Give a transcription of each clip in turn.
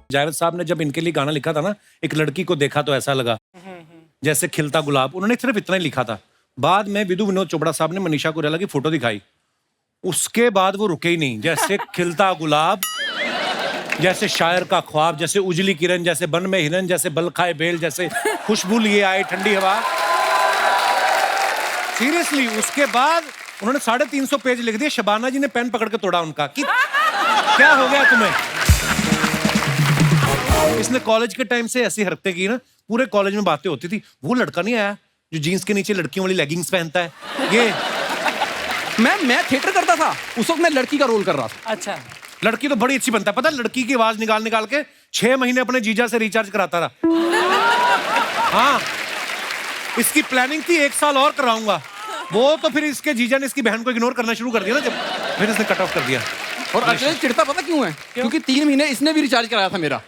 जावेद साहब ने जब इनके लिए गाना लिखा था ना, एक लड़की को देखा तो ऐसा लगा जैसे खिलता गुलाब, उन्होंने सिर्फ इतना ही लिखा था। बाद में विदु विनोद चोपड़ा साहब ने मनीषा कोइराला की फोटो दिखाई, उसके बाद वो रुके ही नहीं। जैसे खिलता गुलाब, जैसे शायर का ख्वाब, जैसे उजली किरण, जैसे बन में हिरन, जैसे बल खाए बेल, जैसे खुशबू लिए आए ठंडी हवा। सीरियसली उसके बाद उन्होंने 350 पेज लिख दिए। शबाना जी ने पेन पकड़ के तोड़ा उनका कि क्या हो गया तुम्हें। इसने कॉलेज के टाइम से ऐसी हरकतें की ना, पूरे कॉलेज में बातें होती थी। वो लड़का नहीं आया जो जीन्स के नीचे लड़कियों वाली लेगिंग्स पहनता है, ये मैं थिएटर करता था, उस वक्त मैं लड़की का रोल कर रहा था। अच्छा, लड़की तो बड़ी अच्छी बनता है, पता है? लड़की की आवाज निकाल निकाल के 6 महीने अपने जीजा से रिचार्ज कराता रहा। हाँ, इसकी प्लानिंग थी 1 साल और कराऊंगा, वो तो फिर इसके जीजा ने इसकी बहन को इग्नोर करना शुरू कर दिया ना, जब फिर इसने कट ऑफ कर दिया। और अर्चना चिढ़ता पता क्यों है? क्योंकि 3 महीने इसने भी रिचार्ज कराया था मेरा।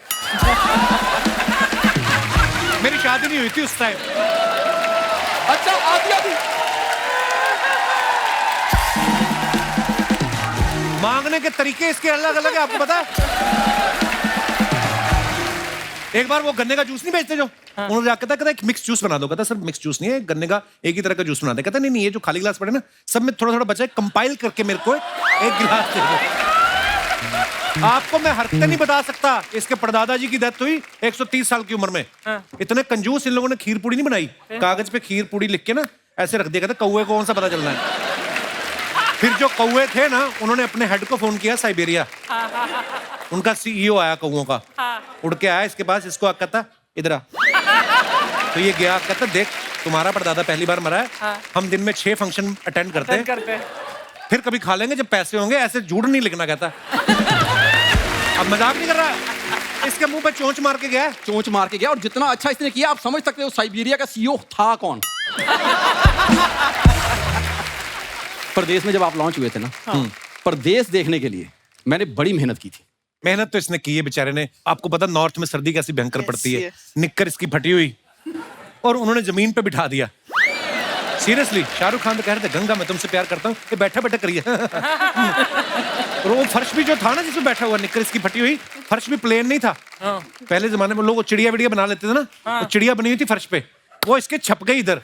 मेरी शादी नहीं हुई थी उस टाइम। अच्छा, आती आती मांगने के तरीके इसके अलग अलग है, आपको पता है? एक बार वो गन्ने का जूस नहीं बेचते जो, उन्होंने जाकर कहता एक मिक्स जूस बना दो। कहता सर मिक्स जूस नहीं है, गन्ने का एक ही तरह का जूस बना दे। कहता नहीं, ये जो खाली गिलास पड़े ना, सब में थोड़ा थोड़ा बचा है, कंपाइल करके मेरे को एक गिलास दे दो। आपको मैं हरकतें नहीं बता सकता। इसके परदादा जी की डेथ हुई 130 साल की उम्र में। इतने कंजूस इन लोगों ने खीर पूड़ी नहीं बनाई, कागज पे खीर पूड़ी लिख के ना ऐसे रख दिया। कहते कौवे को कौन सा पता चलना है। फिर जो कौवे थे ना, उन्होंने अपने हेड को फोन किया साइबेरिया, उनका CEO आया कौवों का, उड़ के आया इसके पास, इसको कहता इधर आ। तो ये गया, कहता देख तुम्हारा परदादा पहली बार मरा है, हम दिन में 6 फंक्शन अटेंड करते हैं, फिर कभी खा लेंगे जब पैसे होंगे, ऐसे झूठ नहीं लिखना। कहता अब मजाक नहीं कर रहा, इसके मुंह पे चोंच मार के गया। चोंच मार के गया, और जितना अच्छा इसने किया आप समझ सकते हो साइबेरिया का CEO था कौन। परदेश में जब आप लॉन्च हुए थे ना, परदेश देखने के लिए मैंने बड़ी मेहनत की थी। मेहनत तो इसने की है बेचारे ने। आपको पता नॉर्थ में सर्दी कैसी भयंकर पड़ती है, निक्कर इसकी फटी हुई, और उन्होंने जमीन पे बिठा दिया। सीरियसली शाहरुख खान तो कह रहे थे गंगा मैं तुमसे प्यार करता हूँ, ये बैठा बैठा करिए। और वो फर्श भी जो था ना जिसमें बैठा हुआ, निक्कर इसकी फटी हुई, फर्श भी प्लेन नहीं था। पहले जमाने में लोग चिड़िया विड़िया बना लेते थे ना, तो चिड़िया बनी हुई थी फर्श पे, वो इसके छप गई इधर।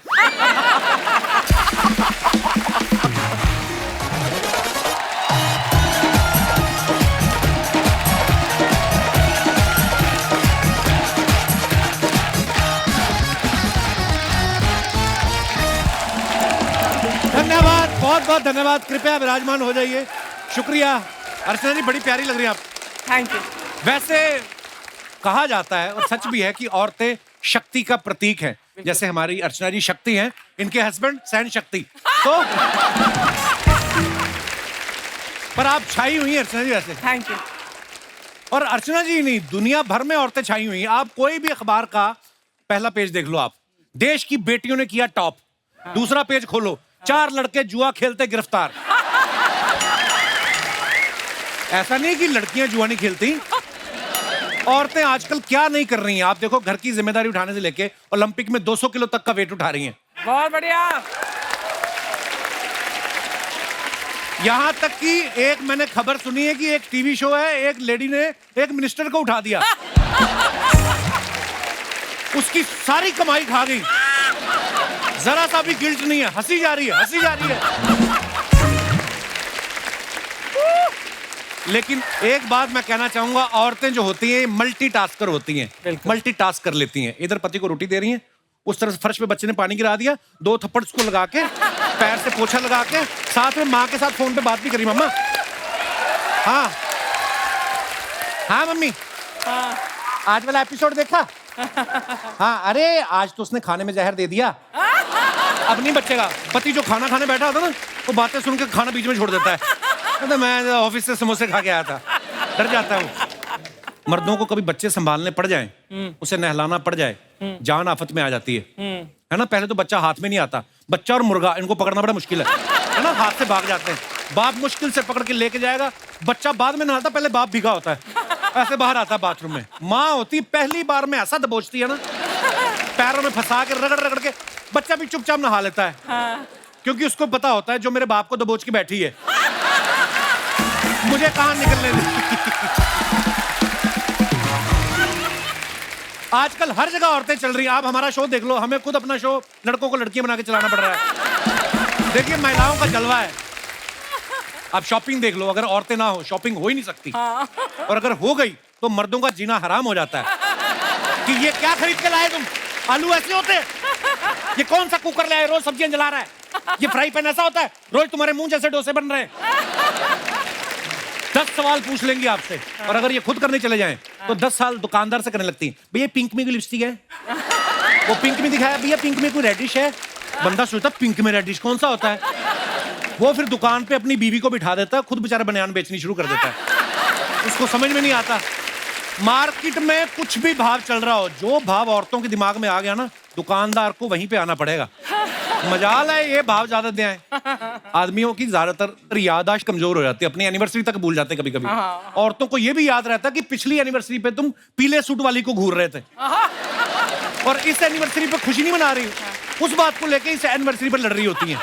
धन्यवाद, बहुत बहुत धन्यवाद। कृपया विराजमान हो जाइए। शुक्रिया। अर्चना जी बड़ी प्यारी लग रही हैं आप। Thank you. वैसे कहा जाता है, और सच भी है, कि औरतें शक्ति का प्रतीक हैं। जैसे हमारी अर्चना जी शक्ति हैं, इनके हस्बैंड सहन शक्ति। तो पर आप छाई हुई हैं अर्चना जी वैसे। Thank you. और अर्चना जी नहीं, दुनिया भर में औरतें छाई हुई हैं। आप कोई भी अखबार का पहला पेज देख लो, आप देश की बेटियों ने किया टॉप, दूसरा पेज खोलो, 4 लड़के जुआ खेलते गिरफ्तार। ऐसा नहीं कि लड़कियां जुआ नहीं खेलती, औरतें आजकल क्या नहीं कर रही हैं। आप देखो, घर की जिम्मेदारी उठाने से लेके ओलंपिक में 200 किलो तक का वेट उठा रही हैं। बहुत बढ़िया। यहां तक कि एक मैंने खबर सुनी है कि एक टीवी शो है, एक लेडी ने एक मिनिस्टर को उठा दिया, उसकी सारी कमाई खा गई, जरा सा भी गिल्ट नहीं है, हंसी जा रही है, हंसी जा रही है। लेकिन एक बात मैं कहना चाहूंगा, औरतें जो होती हैं मल्टीटास्कर होती हैं, मल्टीटास्क कर लेती हैं। इधर पति को रोटी दे रही हैं, उस तरह से फर्श पे बच्चे ने पानी गिरा दिया, 2 थप्पड़ उसको लगा के, पैर से पोछा लगा के, साथ में माँ के साथ फोन पे बात भी करी। मम्मा, हाँ हाँ मम्मी, आज वाला एपिसोड देखा? हाँ, अरे आज तो उसने खाने में जहर दे दिया, अब नहीं बचेगा। पति जो खाना खाने बैठा होता ना, वो बातें सुन के खाना बीच में छोड़ देता है। तो मैं ऑफिस से समोसे खा के आया था, डर जाता है वो। मर्दों को कभी बच्चे संभालने पड़ जाएं, उसे नहलाना पड़ जाए, जान आफत में आ जाती है ना। पहले तो बच्चा हाथ में नहीं आता, बच्चा और मुर्गा इनको पकड़ना बड़ा मुश्किल है ना, हाथ से भाग जाते हैं। बाप मुश्किल से पकड़ के लेके जाएगा, बच्चा बाद में नहाता, पहले बाप भीगा होता है, ऐसे बाहर आता है बाथरूम में। माँ होती पहली बार में ऐसा दबोचती है ना, पैरों में फंसा के रगड़ रगड़ के, बच्चा भी चुपचाप नहा लेता है, क्योंकि उसको पता होता है जो मेरे बाप को दबोच के बैठी है, मुझे कहां निकलने दे। आजकल हर जगह औरतें चल रही हैं। आप हमारा शो देख लो, हमें खुद अपना शो लड़कों को लड़कियां बना के चलाना पड़ रहा है। देखिए महिलाओं का जलवा है। आप शॉपिंग देख लो, अगर औरतें ना हो शॉपिंग हो ही नहीं सकती। और अगर हो गई तो मर्दों का जीना हराम हो जाता है कि ये क्या खरीद के लाए तुम, आलू ऐसे होते हैं, ये कौन सा कुकर लाए रोज सब्जियां जला रहा है, ये फ्राई पैन ऐसा होता है, रोज तुम्हारे मुंह जैसे डोसे बन रहे हैं। 10 सवाल पूछ लेंगी आपसे, और अगर ये खुद करने चले जाएं तो 10 साल दुकानदार से करने लगती हैं। भैया पिंक में कोई लिपस्टिक है, वो पिंक में दिखाया, भैया पिंक में कोई रेडिश है। बंदा सोचता पिंक में रेडिश कौन सा होता है। वो फिर दुकान पे अपनी बीवी को बिठा देता है, खुद बेचारा बनियान बेचनी शुरू कर देता है। उसको समझ में नहीं आता। मार्केट में कुछ भी भाव चल रहा हो, जो भाव औरतों के दिमाग में आ गया ना, दुकानदार को वहीं पे आना पड़ेगा। मजाल है ये भाव ज्यादा दे आए। आदमियों की ज्यादातर याददाश्त कमजोर हो जाती है, अपनी एनिवर्सरी तक भूल जाते हैं कभी कभी। औरतों को ये भी याद रहता है कि पिछली एनिवर्सरी पे तुम पीले सूट वाली को घूर रहे थे, और इस एनिवर्सरी पे खुशी नहीं मना रही, उस बात को लेके इस एनिवर्सरी पर लड़ रही होती है।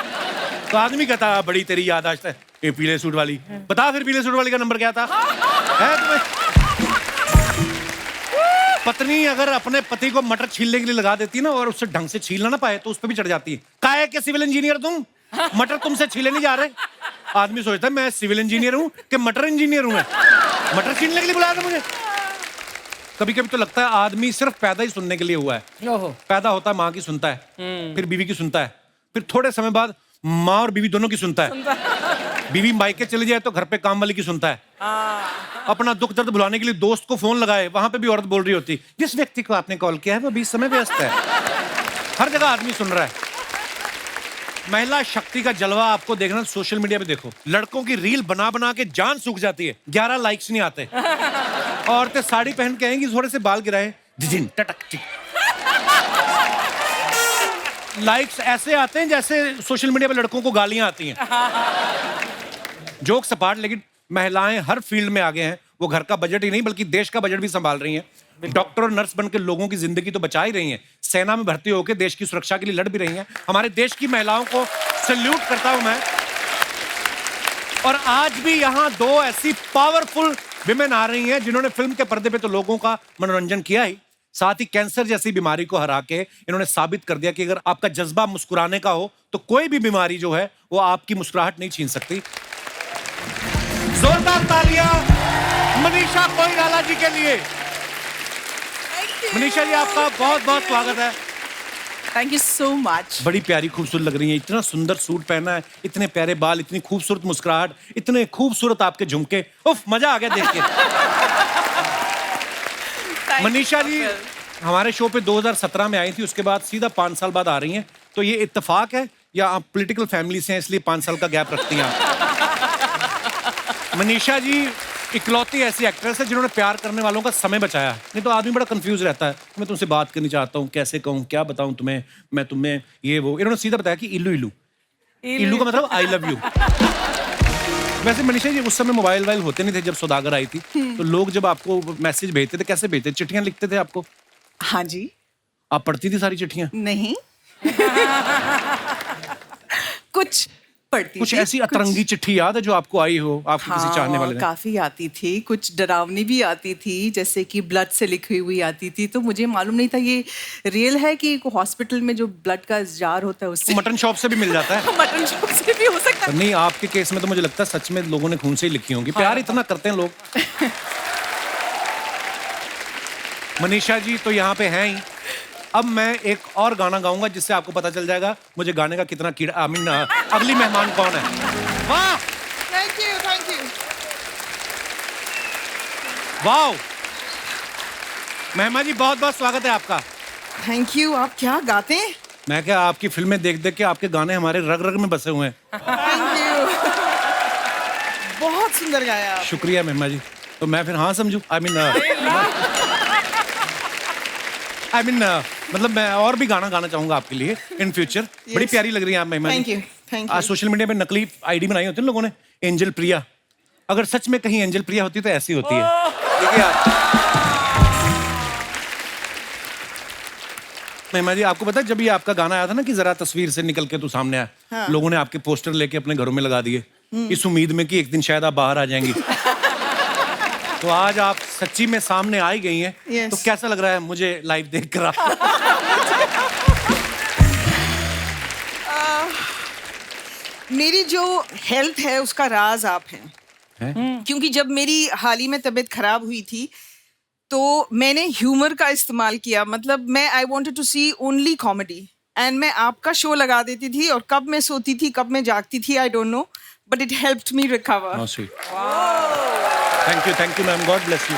तो आदमी कहता है बड़ी तेरी याददाश्त है, ये पीले सूट वाली, बता फिर पीले सूट वाली का नंबर क्या था। है तुम्हें पत्नी अगर अपने पति को मटर छीलने के लिए लगा देती है ना, और उससे ढंग से छीलना ना पाए तो उस पर भी चढ़ जाती है। काहे के सिविल इंजीनियर तुम, मटर तुमसे छीले नहीं जा रहे। आदमी सोचता है मैं सिविल इंजीनियर हूं कि मटर इंजीनियर हूं, मैं मटर छीलने के लिए बुलाया था मुझे। कभी कभी तो लगता है आदमी सिर्फ पैदा ही सुनने के लिए हुआ है। पैदा होता है माँ की सुनता है, फिर बीवी की सुनता है, फिर थोड़े समय बाद माँ और बीवी दोनों की सुनता है। बीवी मायके चली जाए तो घर पे काम वाली की सुनता है। अपना दुख दर्द भुलाने के लिए दोस्त को फोन लगाए, वहां पे भी औरत बोल रही होती, जिस व्यक्ति को आपने कॉल किया है वो 20 समय व्यस्त है। हर जगह आदमी सुन रहा है। महिला शक्ति का जलवा आपको देखना सोशल मीडिया पे देखो। लड़कों की रील बना बना के जान सूख जाती है, 11 लाइक्स नहीं आते। औरतें साड़ी पहन के आएंगी, थोड़े से बाल गिराए, जिजिन टटक टिक, लाइक्स ऐसे आते हैं जैसे सोशल मीडिया पे लड़कों को गालियां आती हैं। जोक सपाट, लेकिन महिलाएं हर फील्ड में आगे हैं। वो घर का बजट ही नहीं बल्कि देश का बजट भी संभाल रही हैं। डॉक्टर और नर्स बनकर लोगों की जिंदगी तो बचा ही रही हैं, सेना में भर्ती होकर देश की सुरक्षा के लिए लड़ भी रही हैं। हमारे देश की महिलाओं को सैल्यूट करता हूं मैं। और आज भी यहाँ 2 ऐसी पावरफुल विमेन आ रही हैं जिन्होंने फिल्म के पर्दे पे तो लोगों का मनोरंजन किया ही, साथ ही कैंसर जैसी बीमारी को हरा के इन्होंने साबित कर दिया कि अगर आपका जज्बा मुस्कुराने का हो तो कोई भी बीमारी जो है वो आपकी मुस्कुराहट नहीं छीन सकती। जोरदार तालियां मनीषा कोइराला जी के लिए। मनीषा जी आपका बहुत बहुत स्वागत है। Thank you so much. बड़ी प्यारी खूबसूरत लग रही है, इतना सुंदर सूट पहना है, इतने प्यारे बाल, इतनी खूबसूरत मुस्कुराहट, इतने खूबसूरत आपके झुमके, उफ मजा आ गया देख के। मनीषा जी हमारे शो पे 2017 में आई थी, उसके बाद सीधा 5 साल बाद आ रही हैं। तो ये इत्तेफाक है या आप पॉलिटिकल फैमिली से हैं इसलिए 5 साल का गैप रखती हैं? मनीषा जी इकलौती ऐसी एक्ट्रेस है जिन्होंने प्यार करने वालों का समय बचाया। नहीं तो आदमी बड़ा कंफ्यूज रहता है, मैं तुमसे बात करनी चाहता हूँ, कैसे कहूँ, क्या बताऊँ तुम्हें, मैं तुम्हें ये वो। इन्होंने सीधा बताया कि इल्लू इल्लू, इल्लू का मतलब आई लव यू। वैसे मनीषा जी उस समय मोबाइल वाइल होते नहीं थे जब सौदागर आई थी, तो लोग जब आपको मैसेज भेजते थे कैसे भेजते थे? चिट्ठियां लिखते थे आपको? हाँ जी। आप पढ़ती थी सारी चिट्ठियां? नहीं। कुछ पढ़ती कुछ थी, ऐसी अतरंगी चिट्ठी याद है जो आपको आई हो आपके किसी चाहने वाले ने? काफी आती थी, कुछ डरावनी भी आती थी, जैसे कि ब्लड से लिखी हुई आती थी। तो मुझे मालूम नहीं था ये रियल है कि हॉस्पिटल में जो ब्लड का जार होता है उससे मटन शॉप से भी मिल जाता है। मटन शॉप से भी हो सकता है। नहीं आपके केस में तो मुझे लगता है सच में लोगों ने खून से ही लिखी होंगी। प्यार इतना करते हैं लोग। मनीषा जी तो यहाँ पे हैं ही। अब मैं एक और गाना गाऊंगा जिससे आपको पता चल जाएगा मुझे गाने का कितना कीड़ा, आई मीन अगली मेहमान कौन है। वाह, थैंक यू, थैंक यू। वाह महिमा जी बहुत बहुत स्वागत है आपका। Thank you. आप क्या गाते हैं? मैं क्या आपकी फिल्में देख देख के आपके गाने हमारे रग रग में बसे हुए हैं। Thank you. बहुत सुंदर गाया आप। शुक्रिया महिमा जी। तो मैं फिर हाँ समझू? आई मीन मतलब मैं और भी गाना गाना चाहूंगा आपके लिए इन फ्यूचर। बड़ी प्यारी लग रही है आप Mahima ji. Thank you, thank you. आज सोशल मीडिया पे नकली आईडी बनाई होती है लोगों ने, एंजल प्रिया। अगर सच में कहीं एंजल प्रिया होती तो ऐसी होती है। देखिए आप महिमा जी, आपको पता है जब ये आपका गाना आया था ना कि जरा तस्वीर से निकल के तू सामने आया, हाँ। लोगों ने आपके पोस्टर लेके अपने घरों में लगा दिए इस उम्मीद में कि एक दिन शायद आप बाहर आ जाएंगी। तो आज आप सच्ची में सामने आई गई हैं। Yes. तो कैसा लग रहा है मुझे लाइव देख कर? मेरी जो हेल्थ है उसका राज आप हैं। क्योंकि जब मेरी हाल ही में तबीयत खराब हुई थी तो मैंने ह्यूमर का इस्तेमाल किया, मतलब मैं I wanted to see only comedy and मैं आपका शो लगा देती थी और कब मैं सोती थी कब मैं जागती थी I don't know, but it helped me recover. Thank you ma'am, God bless you.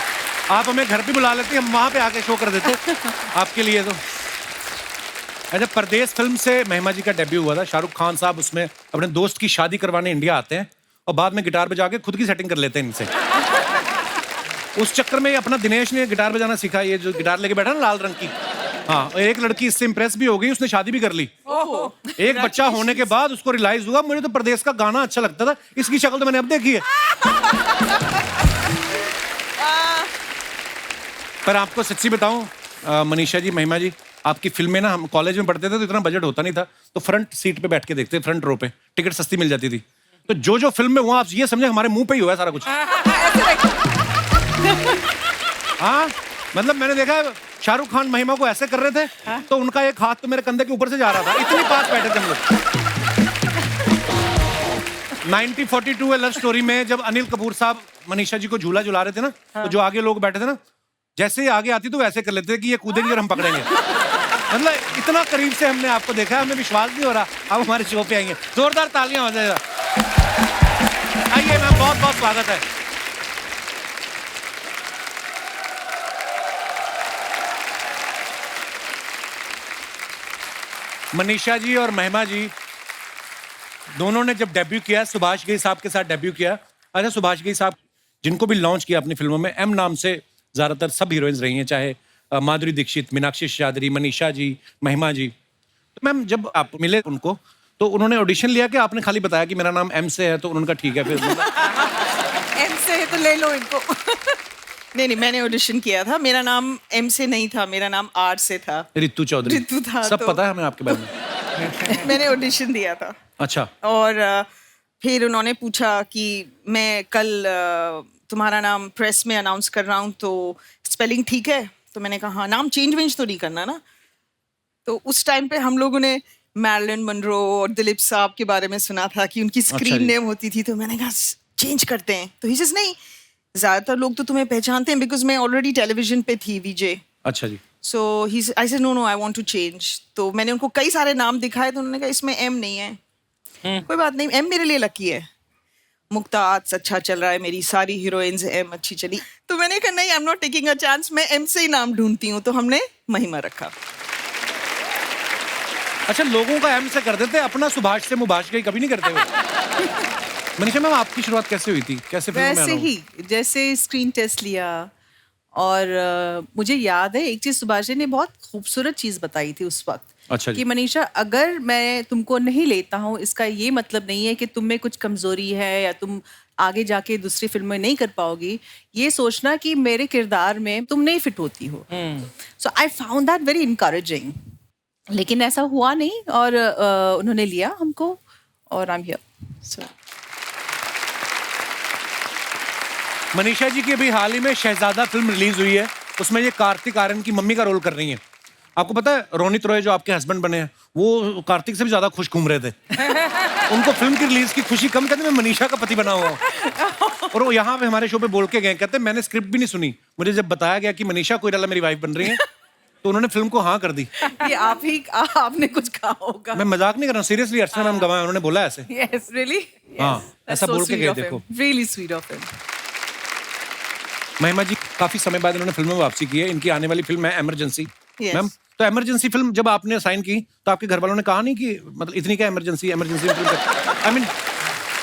आप हमें घर पे बुला लेती, हम वहां पे आके शो कर देते आपके लिए। तो अच्छा, परदेश फिल्म से महिमा जी का डेब्यू हुआ था। शाहरुख खान साहब उसमें अपने दोस्त की शादी करवाने इंडिया आते हैं और बाद में गिटार बजा के खुद की सेटिंग कर लेते हैं इनसे। उस चक्कर में अपना दिनेश ने गिटार बजाना सीखा, ये जो गिटार लेके बैठा ना लाल रंग की। हाँ, और एक लड़की इससे इंप्रेस भी हो गई, उसने शादी भी कर ली। एक बच्चा होने के बाद उसको रियलाइज हुआ मुझे तो परदेश का गाना अच्छा लगता था, इसकी शक्ल तो मैंने अब देखी है। पर आपको सच्ची बताऊं मनीषा जी, महिमा जी, आपकी फिल्में ना, हम कॉलेज में पढ़ते थे तो इतना बजट होता नहीं था, तो फ्रंट सीट पे बैठ के देखते, फ्रंट रो पे टिकट सस्ती मिल जाती थी। तो जो जो फिल्म में हुआ आप ये समझे हमारे मुंह पे ही हुआ है सारा कुछ। हाँ, मतलब मैंने देखा शाहरुख खान महिमा को ऐसे कर रहे थे तो उनका एक हाथ तो मेरे कंधे के ऊपर से जा रहा था, इतनी पास बैठे थे हम लोग। 1942 लव स्टोरी में जब अनिल कपूर साहब मनीषा जी को झूला झुला रहे थे ना, तो जो आगे लोग बैठे थे ना, जैसे ही आगे आती तो वैसे कर लेते थे कि ये कूदेंगे और हम पकड़ेंगे। मतलब इतना करीब से हमने आपको देखा है, हमें विश्वास नहीं हो रहा आप हमारे शो पे आएंगे। जोरदार तालियां हो जाएगा। आइए मैम, बहुत बहुत स्वागत है। मनीषा जी और महिमा जी दोनों ने जब डेब्यू किया, सुभाष घई साहब के साथ डेब्यू किया। अच्छा, सुभाष घई साहब जिनको भी लॉन्च किया अपनी फिल्मों में, एम नाम से ज्यादातर सब हीरोइंस रही हैं, चाहे माधुरी दीक्षित, मीनाक्षी शादरी, मनीषा जी, महिमा जी। तो मैम जब आप मिले उनको तो उन्होंने ऑडिशन लिया कि आपने खाली बताया कि मेरा नाम एम से है, तो उन्होंने कहा ठीक है फिर? एम से है तो ले लो इनको। नहीं, मैंने ऑडिशन किया था। मेरा नाम एम से नहीं था, मेरा नाम आर से था। रितु चौधरी। रितु था। सब तो पता है हमें आपके बारे में। मैंने ऑडिशन दिया था। अच्छा। और फिर उन्होंने पूछा कि मैं कल तुम्हारा नाम प्रेस में अनाउंस कर रहा हूँ तो स्पेलिंग ठीक है? तो मैंने कहा हाँ, नाम चेंज वेंज तो नहीं करना ना। तो उस टाइम पे हम लोगों ने मैरिलन मनरो और दिलीप साहब के बारे में सुना था कि उनकी स्क्रीन नेम होती थी, तो मैंने कहा चेंज करते हैं। तो ही सेड नहीं, ज्यादातर लोग तो तुम्हें पहचानते हैं बिकॉज मैं ऑलरेडी टेलीविजन पे थी, विजय। अच्छा जी। So I said no I want to change. तो मैंने उनको कई सारे नाम दिखाए तो उन्होंने कहा इसमें एम नहीं है। कोई बात नहीं, एम मेरे लिए लकी है। मुक्ताज अच्छा चल रहा है, मेरी सारी हीरोइंस एम अच्छी चली। तो मैंने कहा नहीं, I am not taking a chance, मैं एम से ही नाम ढूंढती हूँ। तो हमने महिमा रखा। अच्छा, लोगों का एम से कर देते, अपना सुभाष से मुभाष गई कभी नहीं करते हो। मनीषा मैम, आपकी शुरुआत कैसे हुई थी, कैसे फिल्म में वैसे आना हुआ? ही जैसे स्क्रीन टेस्ट लिया और मुझे याद है एक चीज सुभाष जी ने बहुत खूबसूरत चीज बताई थी उस वक्त। अच्छा जी। कि मनीषा, अगर मैं तुमको नहीं लेता हूँ इसका ये मतलब नहीं है कि तुम में कुछ कमजोरी है या तुम आगे जाके दूसरी फिल्म में नहीं कर पाओगी। ये सोचना कि मेरे किरदार में तुम नहीं फिट होती हो। So I found that very encouraging. लेकिन ऐसा हुआ नहीं और उन्होंने लिया हमको और I am here. So Manisha ji की अभी हाल ही में शहजादा फिल्म रिलीज हुई है, उसमें ये कार्तिक आर्यन की मम्मी का रोल कर रही हैं। आपको पता है रोनित रॉय जो आपके हस्बैंड बने हैं, वो कार्तिक से भी ज्यादा खुश घूम रहे थे। उनको फिल्म की रिलीज की खुशी कम, कहते मैं मनीषा का पति बना हुआ हूं। और वो यहाँ पे हमारे शो पे बोल के गए, कहते मैंने स्क्रिप्ट भी नहीं सुनी, मुझे जब बताया गया कि मनीषा कोइराला मेरी वाइफ बन रही है तो उन्होंने फिल्म को हाँ कर दी। ये आपने कुछ कहा होगा। मैं मजाक नहीं कर रहा हूँ, सीरियसली। अर्चना मैम गवाह, उन्होंने बोला ऐसे। Yes, really? हाँ, That's ऐसा so बोल के sweet गए, of him. देखो। Really sweet of him. महिमा जी काफी समय बाद इन्होंने फिल्म में वापसी की है, इनकी आने वाली फिल्म है इमरजेंसी। Yes. मैम, तो इमरजेंसी फिल्म जब आपने साइन की तो आपके घर वालों ने कहा नहीं कि मतलब इतनी क्या इमरजेंसी फिल्म? आई मीन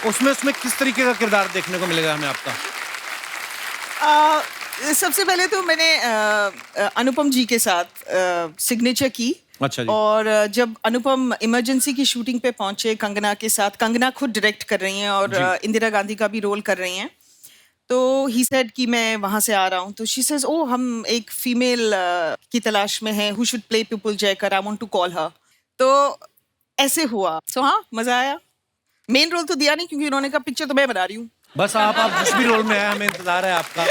उसमें किस तरीके का किरदार देखने को मिलेगा हमें आपका? सबसे पहले तो मैंने अनुपम जी के साथ सिग्नेचर की। अच्छा जी। और जब अनुपम इमरजेंसी की शूटिंग पे पहुंचे कंगना के साथ, कंगना खुद डायरेक्ट कर रही हैं और इंदिरा गांधी का भी रोल कर रही हैं, तो ही सेड कि मैं वहां से आ रहा हूं। तो शी सेज ओ हम एक फीमेल की तलाश में हैं, who should play Pupul Jayakar, I want to call her. तो ऐसे हुआ। सो हाँ, मजा आया। मेन रोल तो दिया नहीं क्योंकि उन्होंने कहा पिक्चर तो मैं बना रही हूँ। बस आप जिस भी रोल में आए, हमें इंतजार है आपका।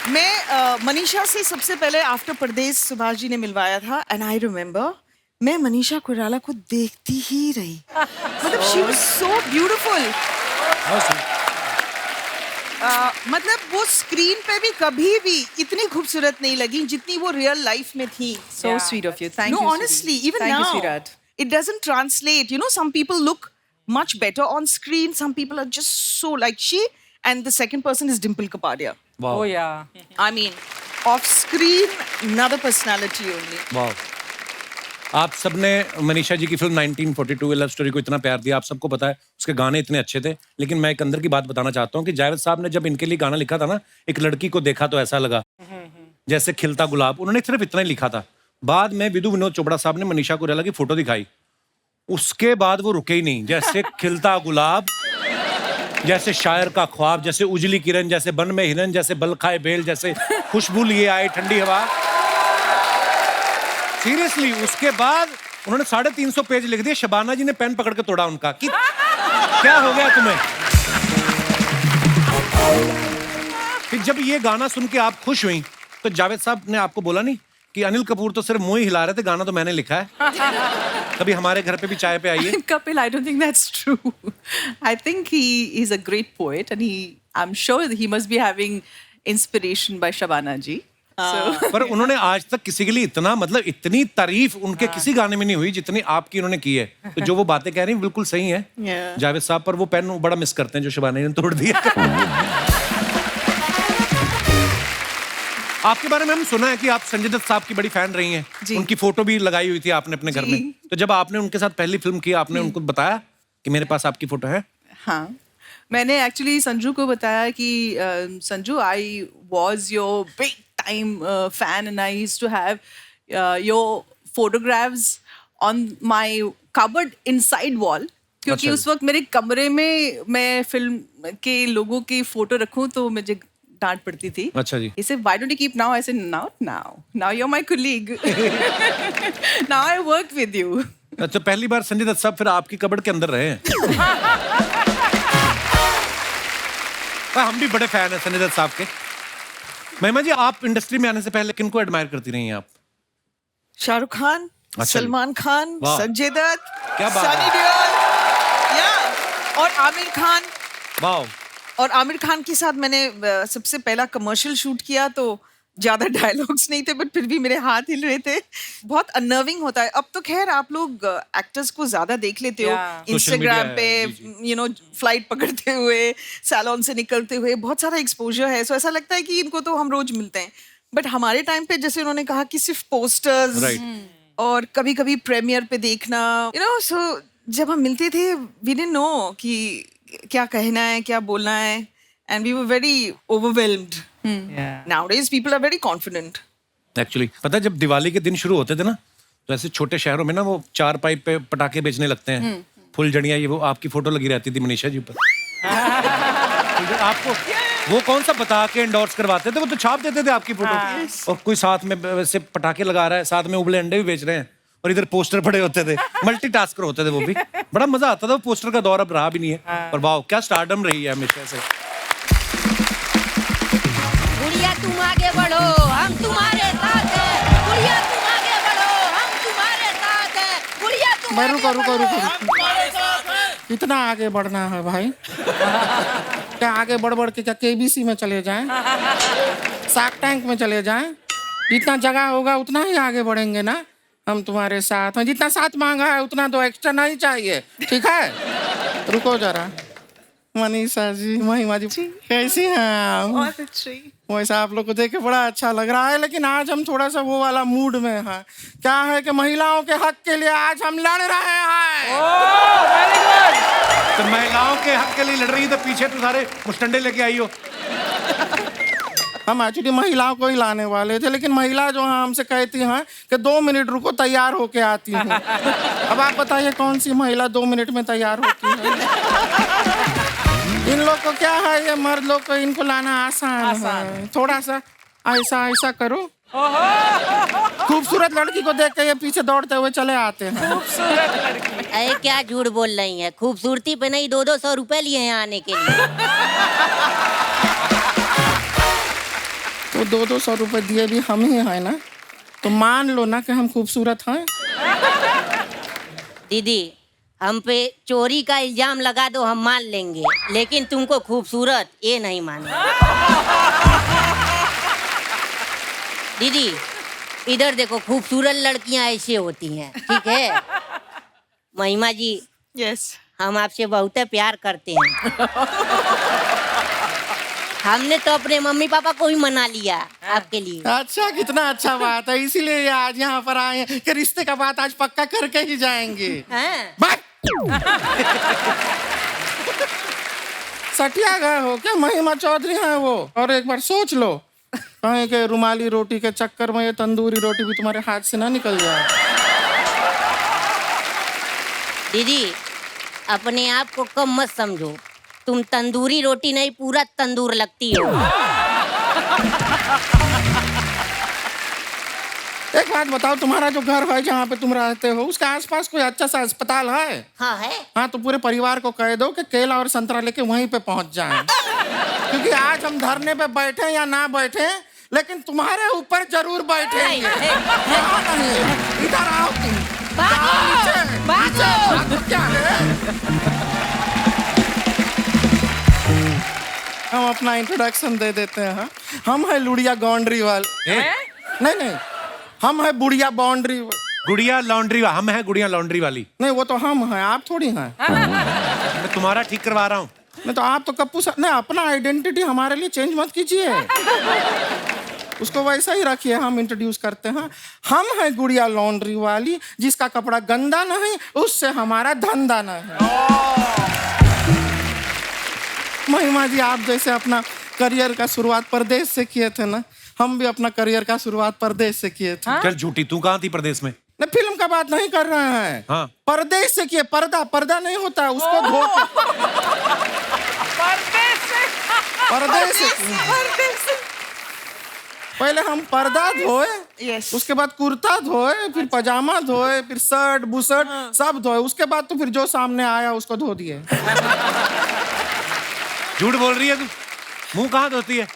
मैं मनीषा से सबसे पहले आफ्टर परदेस सुभाष जी ने मिलवाया था एंड आई रिमेम्बर मैं मनीषा कोइराला को देखती ही रही मतलब शी वाज सो ब्यूटीफुल मतलब वो स्क्रीन पे भी कभी भी इतनी खूबसूरत नहीं लगी जितनी वो रियल लाइफ में थी So sweet of you. Thank no you. honestly sweetie. even Thank you, now sweetheart. it doesn't translate you know some people look much better on screen some people are just so like she and the second person is Dimple Kapadia वाह Oh yeah. I mean off screen another personality only वाह आप सबने मनीषा जी की film 1942 love story को इतना प्यार दिया, आप सबको पता है उसके गाने इतने अच्छे थे, लेकिन मैं एक अंदर की बात बताना चाहता हूँ कि जावेद साहब ने जब इनके लिए गाना लिखा था ना, एक लड़की को देखा तो ऐसा लगा जैसे खिलता गुलाब, उन्होंने सिर्फ इतना ही लिखा था। बाद में विदु विनोद चोपड़ा साहब ने मनीषा कोइराला की फोटो दिखाई, उसके बाद वो रुके ही नहीं, जैसे खिलता गुलाब, जैसे शायर का ख्वाब, जैसे उजली किरण, जैसे बन में हिरन, जैसे बल खाए बेल, जैसे खुशबू लिए आए ठंडी हवा। सीरियसली उसके बाद उन्होंने 350 पेज लिख दिए, शबाना जी ने पेन पकड़ के तोड़ा उनका कि क्या हो गया तुम्हें। फिर जब ये गाना सुन के आप खुश हुई तो जावेद साहब ने आपको बोला नहीं कि अनिल कपूर तो सिर्फ मुंह ही हिला रहे थे, गाना तो मैंने लिखा है, कभी हमारे घर पे भी चाय पे आइए। Kapil, I don't think that's true. I think he is a great poet, and I'm sure that he must be having inspiration by Shabana ji. So, पर उन्होंने आज तक किसी के लिए इतना मतलब इतनी तारीफ उनके किसी गाने में नहीं हुई जितनी आपकी उन्होंने की है। तो जो वो बातें कह रही हैं बिल्कुल सही है Yeah. जावेद साहब, पर वो पेन बड़ा मिस करते हैं जो शबाना ने तोड़ दिया। आपके बारे में हम सुना है कि आप संजय दत्त साहब की बड़ी फैन रही हैं, जी। उनकी फोटो भी लगाई हुई थी आपने अपने घर जी। में। तो जब आपने उनके साथ पहली फिल्म की, आपने उनको बताया कि मेरे पास आपकी फोटो है? हाँ, मैंने एक्चुअली संजू को बताया कि Sanju, I was your big time fan and I used to have your photographs on my cupboard inside wall, क्योंकि अच्छा। उस वक्त मेरे कमरे में मैं फिल्म के लोगों की फोटो रखूं तो मुझे डांट पड़ती थी। अच्छा जी। He said, why don't you keep now? I said, now you're my colleague. Now I work with you. अच्छा, पहली बार संजय दत्त साहब फिर आपकी कबर्ड के अंदर रहे हैं। हम भी बड़े फैन हैं संजय दत्त साहब के। महिमा जी, आप इंडस्ट्री में आने से पहले किनको एडमायर करती रही हैं आप? शाहरुख खान, अच्छा। सलमान खान, वाह। संजय दत्त, क्या बात सनी है। देओल, या और आमिर खान। वाह, और आमिर खान के साथ मैंने सबसे पहला कमर्शियल शूट किया तो ज्यादा डायलॉग्स नहीं थे बट फिर भी मेरे हाथ हिल रहे थे। बहुत अनर्विंग होता है। अब तो खैर आप लोग एक्टर्स को ज्यादा देख लेते हो Yeah. इंस्टाग्राम Social पे, media है, यू नो, फ्लाइट पकड़ते हुए, सैलून से निकलते हुए, बहुत सारा एक्सपोजर है। सो ऐसा लगता है कि इनको तो हम रोज मिलते हैं, बट हमारे टाइम पे जैसे उन्होंने कहा कि सिर्फ पोस्टर्स Right. और कभी कभी प्रीमियर पे देखना, यू नो। सो जब हम मिलते थे वी डिडंट नो कि क्या कहना है, क्या बोलना है, and we were very overwhelmed. Yeah. Nowadays people are very confident. Actually पता है जब दिवाली के दिन शुरू होते थे ना, तो ऐसे छोटे शहरों में ना वो 4 पाइप पे पटाखे बेचने लगते हैं, फुलझड़ियाँ, ये वो आपकी फोटो लगी रहती थी मनीषा जी ऊपर। आपको वो कौन सा बता के एंडोर्स करवाते थे, वो तो छाप देते थे आपकी फोटो। और कोई साथ में वैसे पटाखे लगा रहा है, साथ में उबले अंडे भी बेच रहे हैं, और इधर पोस्टर पड़े होते थे। मल्टीटास्कर होते थे वो भी, बड़ा मजा आता था। वो पोस्टर का दौर अब रहा भी नहीं है, पर वाह क्या स्टारडम रही है हमेशा से। गुड़िया तुम आगे बढ़ो, हम तुम्हारे साथ हैं। गुड़िया तुम आगे बढ़ो, हम तुम्हारे साथ हैं। गुड़िया तुम मैं आगे रुको रुको बढ़ो, रुको हम रुको। तुम्हारे साथ हैं। कितना आगे बढ़ना है भाई? क्या आगे बढ़ बढ़ के क्या केबीसी में चले जाएं, शार्क टैंक में चले जाएं? जितना जगह होगा उतना ही आगे बढ़ेंगे ना। हम तुम्हारे साथ हैं, जितना साथ मांगा है उतना तो एक्स्ट्रा नहीं चाहिए, ठीक है? रुको जरा। मनीषा जी, महिमा जी, कैसी हैं आप? बहुत अच्छी। वैसा आप लोग को देख के बड़ा अच्छा लग रहा है, लेकिन आज हम थोड़ा सा वो वाला मूड में हैं। क्या है कि महिलाओं के हक के लिए आज हम लड़ रहे हैं। तो महिलाओं के हक के लिए लड़ रही है, तो पीछे तो सारे मुस्टंडे लेके आई हो। हम एक्चुअली महिलाओं को ही लाने वाले थे, लेकिन महिला जो है हमसे कहती हैं कि 2 मिनट रुको, तैयार होके आती हूँ। अब आप बताइए कौन सी महिला 2 मिनट में तैयार होती है? इन लोग को क्या है, ये मर्द लोग को इनको लाना आसान है। थोड़ा सा ऐसा ऐसा करो, खूबसूरत लड़की को देख के ये पीछे दौड़ते हुए चले आते हैं। अरे क्या झूठ बोल रही हैं? खूबसूरती पे नहीं 200-200 रुपए लिए हैं आने के लिए। तो 200 रुपए दिए भी हम ही हैं ना, तो मान लो ना कि हम खूबसूरत हैं। दीदी हम पे चोरी का इल्जाम लगा दो हम मान लेंगे, लेकिन तुमको खूबसूरत ये नहीं मानेंगे। दीदी इधर देखो, खूबसूरत लड़कियां ऐसे होती हैं, ठीक है। महिमा जी यस हम आपसे बहुत प्यार करते हैं। हमने तो अपने मम्मी पापा को ही मना लिया आपके लिए। अच्छा, कितना अच्छा बात है, इसीलिए ये आज यहाँ पर आए हैं कि रिश्ते का बात आज पक्का करके ही जाएंगे। हाँ? बात सटिया गए हो क्या? महिमा चौधरी हैं वो। और एक बार सोच लो, कहीं के रुमाली रोटी के चक्कर में ये तंदूरी रोटी भी तुम्हारे हाथ से ना निकल जाए। दीदी अपने आप को कम मत समझो, तुम तंदूरी रोटी नहीं पूरा तंदूर लगती हो। एक बात बताओ, तुम्हारा जो घर है जहाँ पे तुम रहते हो उसके आसपास कोई अच्छा सा अस्पताल है? हाँ है। हाँ, तो पूरे परिवार को कह दो कि केला और संतरा लेके वहीं पे पहुंच जाएं। क्योंकि आज हम धरने पे बैठे या ना बैठे, लेकिन तुम्हारे ऊपर जरूर बैठेंगे। यहाँ नहीं, इधर आओ तुम। भागो, नीचे, भागो। नीचे। क्या है? हम अपना इंट्रोडक्शन दे देते हैं। हम है लुड़िया बाउंड्री वाले। नहीं, हम है बुढ़िया बाउंड्री। गुड़िया लॉन्ड्री हम है गुड़िया लॉन्ड्री वाली। नहीं, वो तो हम हैं, आप थोड़ी हैं। मैं तुम्हारा ठीक करवा रहा हूँ। नहीं तो आप तो कप्पू सर। नहीं, अपना आइडेंटिटी हमारे लिए चेंज मत कीजिए, उसको वैसा ही रखिए। हम इंट्रोड्यूस करते हैं, हम हैं गुड़िया लॉन्ड्री वाली, जिसका कपड़ा गंदा नहीं, उससे हमारा धंधा नहीं। महिमा जी, आप जैसे अपना करियर का शुरुआत परदेश से किए थे ना, हम भी अपना करियर का शुरुआत परदेश से किए थे। चल झूठी, तू कहाँ थी प्रदेश में? नहीं, फिल्म का बात नहीं कर रहे हैं। हाँ। परदेश से किए। पर्दा नहीं होता, उसको धो परदेश से। पहले हम पर्दा धोए, यस उसके बाद कुर्ता धोए, फिर पजामा धोए, फिर शर्ट बुशर्ट सब धोए, उसके बाद तो फिर जो सामने आया उसको धो दिए। झूठ बोल रही है तू। मुंह कहाँ धोती है?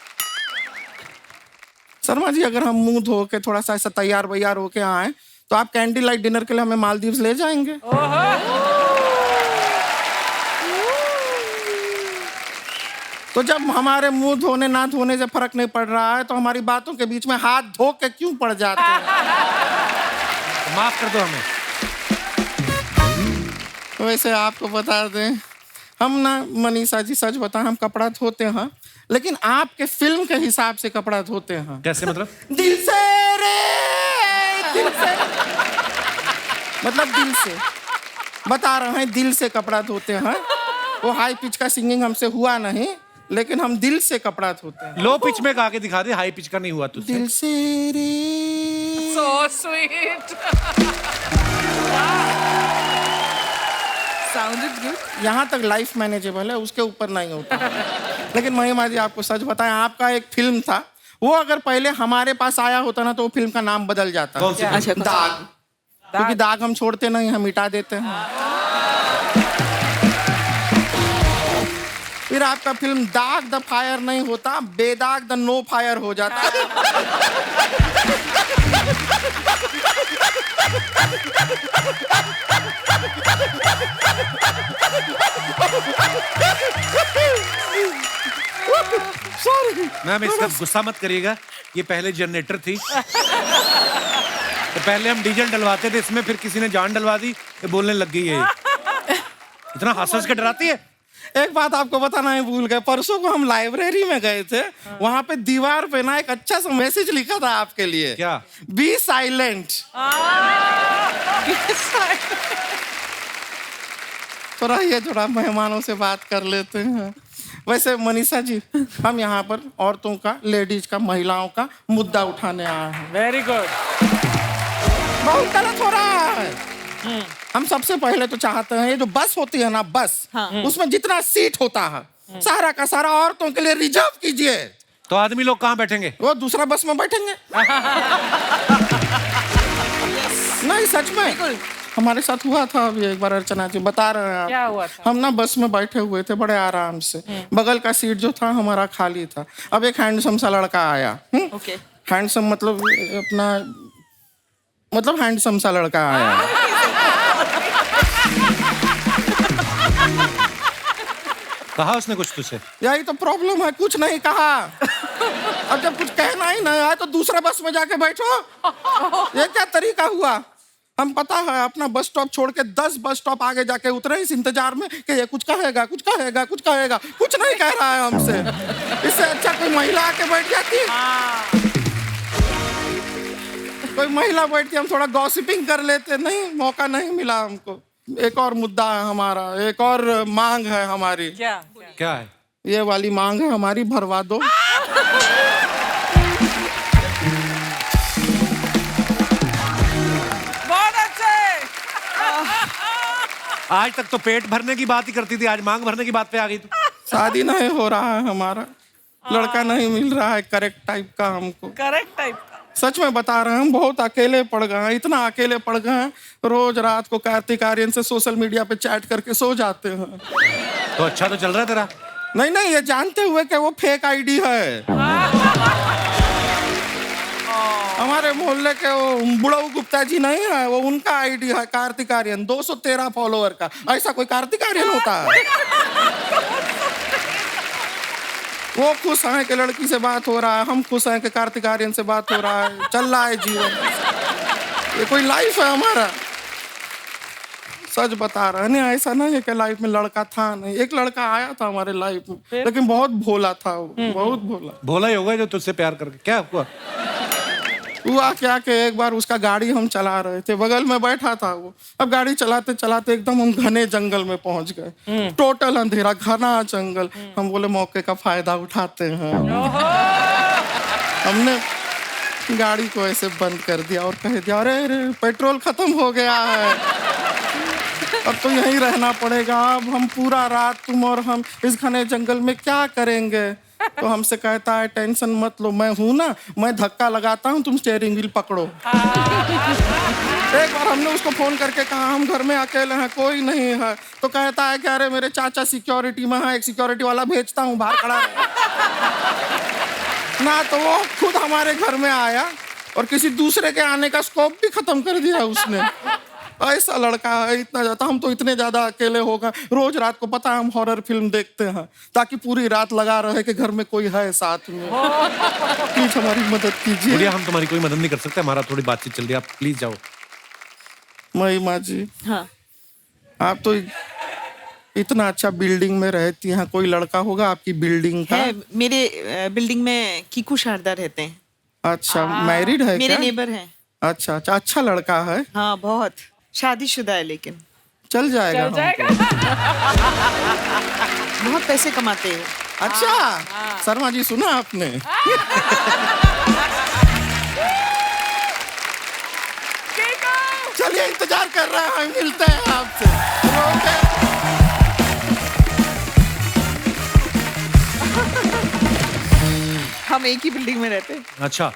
शर्मा जी, अगर हम मुंह धो के थोड़ा सा ऐसा तैयार वैयार होके आए तो आप कैंडी लाइट डिनर के लिए हमें मालदीव्स ले जाएंगे। तो जब हमारे मुंह धोने ना धोने से फर्क नहीं पड़ रहा है, तो हमारी बातों के बीच में हाथ धो के क्यों पड़ जाते हैं? तो माफ कर दो हमें। वैसे आपको बता दें, हम ना मनीषा जी, सच बताएं, हम कपड़ा धोते हैं, लेकिन आपके फिल्म के हिसाब से कपड़ा धोते हैं। कैसे मतलब? दिल से रे, दिल से। मतलब दिल से बता रहे हैं, दिल से कपड़ा धोते हैं। वो हाई पिच का सिंगिंग हमसे हुआ नहीं, लेकिन हम दिल से कपड़ा धोते हैं। लो पिच में गा के दिखा दे, हाई पिच का नहीं हुआ तुझसे। दिल से रे। so sweet sounded good यहाँ तक लाइफ मैनेजेबल है, उसके ऊपर नहीं होता। लेकिन महिमा जी, आपको सच बताएं, आपका एक फिल्म था, वो अगर पहले हमारे पास आया होता ना, तो वो फिल्म का नाम बदल जाता। कौन सी फिल्म? अच्छा, दाग। क्योंकि दाग हम छोड़ते नहीं, हम मिटा देते हैं। फिर आपका फिल्म दाग द फायर नहीं होता, बेदाग द नो फायर हो जाता है। सॉरी मैम, इसका गुस्सा मत करिएगा, ये पहले जनरेटर थी। तो पहले हम डीजल डलवाते थे इसमें, फिर किसी ने जान डलवा दी, ये बोलने लग गई है। इतना हंस के डराती है। एक बात आपको बताना ही भूल गए, परसों को हम लाइब्रेरी में गए थे, वहां पे दीवार पे ना एक अच्छा सा मैसेज लिखा था आपके लिए। क्या? Be silent. थोड़ा ये थोड़ा मेहमानों से बात कर लेते हैं। वैसे मनीषा जी, हम यहाँ पर औरतों का, लेडीज का, महिलाओं का मुद्दा उठाने आए हैं। Very good. बहुत गलत हो रहा है। हम सबसे पहले तो चाहते हैं, ये जो बस होती है ना, बस, उसमें जितना सीट होता है सारा का सारा औरतों के लिए रिजर्व कीजिए। तो आदमी लोग कहाँ बैठेंगे? वो दूसरा बस में बैठेंगे। नहीं, सच में हमारे साथ हुआ था अभी एक बार, अर्चना जी बता रहे हैं आप। क्या हुआ था? हम ना बस में बैठे हुए थे बड़े आराम से, बगल का सीट जो था हमारा खाली था। अब एक हैंडसम सा लड़का आया। ओके। हैंडसम मतलब अपना, मतलब हैंडसम सा लड़का आया। कहा उसने कुछ तुझसे? यही तो प्रॉब्लम है, कुछ नहीं कहा। अब जब कुछ कहना ही नहीं आया तो दूसरे बस में जाके बैठो, ये क्या तरीका हुआ? हम पता है अपना बस स्टॉप छोड़ के 10 बस स्टॉप आगे जाके उतरे इस इंतजार में कि ये कुछ कहेगा, कुछ कहेगा, कुछ कहेगा, कुछ नहीं कह रहा है हमसे। इससे अच्छा कोई महिला आके बैठ जाती, कोई महिला बैठती, हम थोड़ा गॉसिपिंग कर लेते। नहीं, मौका नहीं मिला हमको। एक और मुद्दा है हमारा, एक और मांग है हमारी। क्या है? ये वाली मांग है हमारी, भरवा दो। बहुत अच्छे। आज तक तो पेट भरने की बात ही करती थी, आज मांग भरने की बात पे आ गई तू। शादी नहीं हो रहा है हमारा, लड़का नहीं मिल रहा है करेक्ट टाइप का हमको। Correct type. सच में बता रहे हैं, हम बहुत अकेले पड़ गए हैं, इतना अकेले पड़ गए हैं, रोज रात को कार्तिक आर्यन से सोशल मीडिया पे चैट करके सो जाते हैं। तो अच्छा तो चल रहा है तेरा? नहीं नहीं, ये जानते हुए कि वो फेक आईडी है। हमारे मोहल्ले के वो बुढ़ऊ गुप्ता जी नहीं है, वो उनका आईडी है कार्तिक आर्यन, 213 फॉलोअर का। ऐसा कोई कार्तिक आर्यन होता है? वो खुश हैं कि लड़की से बात हो रहा है, हम खुश हैं कि कार्तिक आर्यन से बात हो रहा है, चल रहा है जीवन। ये कोई लाइफ है हमारा? सच बता रहे हैं, नहीं ऐसा नहीं है कि लाइफ में लड़का था नहीं। एक लड़का आया था हमारे लाइफ में, लेकिन बहुत भोला था वो, बहुत भोला। भोला ही होगा जो तुझसे प्यार करके। क्या हुआ? हुआ क्या कि एक बार उसका गाड़ी हम चला रहे थे, बगल में बैठा था वो। अब गाड़ी चलाते चलाते एकदम हम घने जंगल में पहुंच गए, टोटल अंधेरा, घना जंगल। हम बोले मौके का फायदा उठाते हैं, हमने गाड़ी को ऐसे बंद कर दिया और कह दिया, अरे अरे पेट्रोल खत्म हो गया है, अब तो यहीं रहना पड़ेगा। अब हम पूरा रात तुम और हम इस घने जंगल में क्या करेंगे? तो हमसे कहता है टेंशन मत लो, मैं हूं ना, मैं धक्का लगाता हूं, तुम स्टीयरिंग व्हील पकड़ो। एक बार हमने उसको फोन करके कहा हम घर में अकेले हैं, कोई नहीं है। तो कहता है कि अरे मेरे चाचा सिक्योरिटी में है, एक सिक्योरिटी वाला भेजता हूँ, बाहर खड़ा रहे। ना तो वो खुद हमारे घर में आया और किसी दूसरे के आने का स्कोप भी खत्म कर दिया उसने। ऐसा लड़का है, इतना ज्यादा। हम तो इतने ज्यादा अकेले हो गए, रोज रात को पता है हम हॉरर फिल्म देखते हैं ताकि पूरी रात लगा रहे कि घर में कोई है साथ में। प्लीज हमारी मदद कीजिए। बुढ़िया, हम तुम्हारी कोई मदद नहीं कर सकते, हमारा थोड़ी बातचीत चल रही है, आप प्लीज जाओ। महिमा जी, हाँ। आप तो इतना अच्छा बिल्डिंग में रहती हैं, कोई लड़का होगा आपकी बिल्डिंग का? है, मेरे बिल्डिंग में कीकू शारदा रहते हैं। अच्छा, मैरिड है मेरे क्या? नेबर हैं। अच्छा अच्छा, अच्छा लड़का है। हाँ, बहुत। शादीशुदा है लेकिन। चल जाएगा हमको। बहुत पैसे कमाते हैं। अच्छा, शर्मा जी सुना आपने? चलिए, इंतजार कर रहे हैं, मिलते हैं आपसे। ओके। हम एक ही बिल्डिंग में रहते हैं। अच्छा,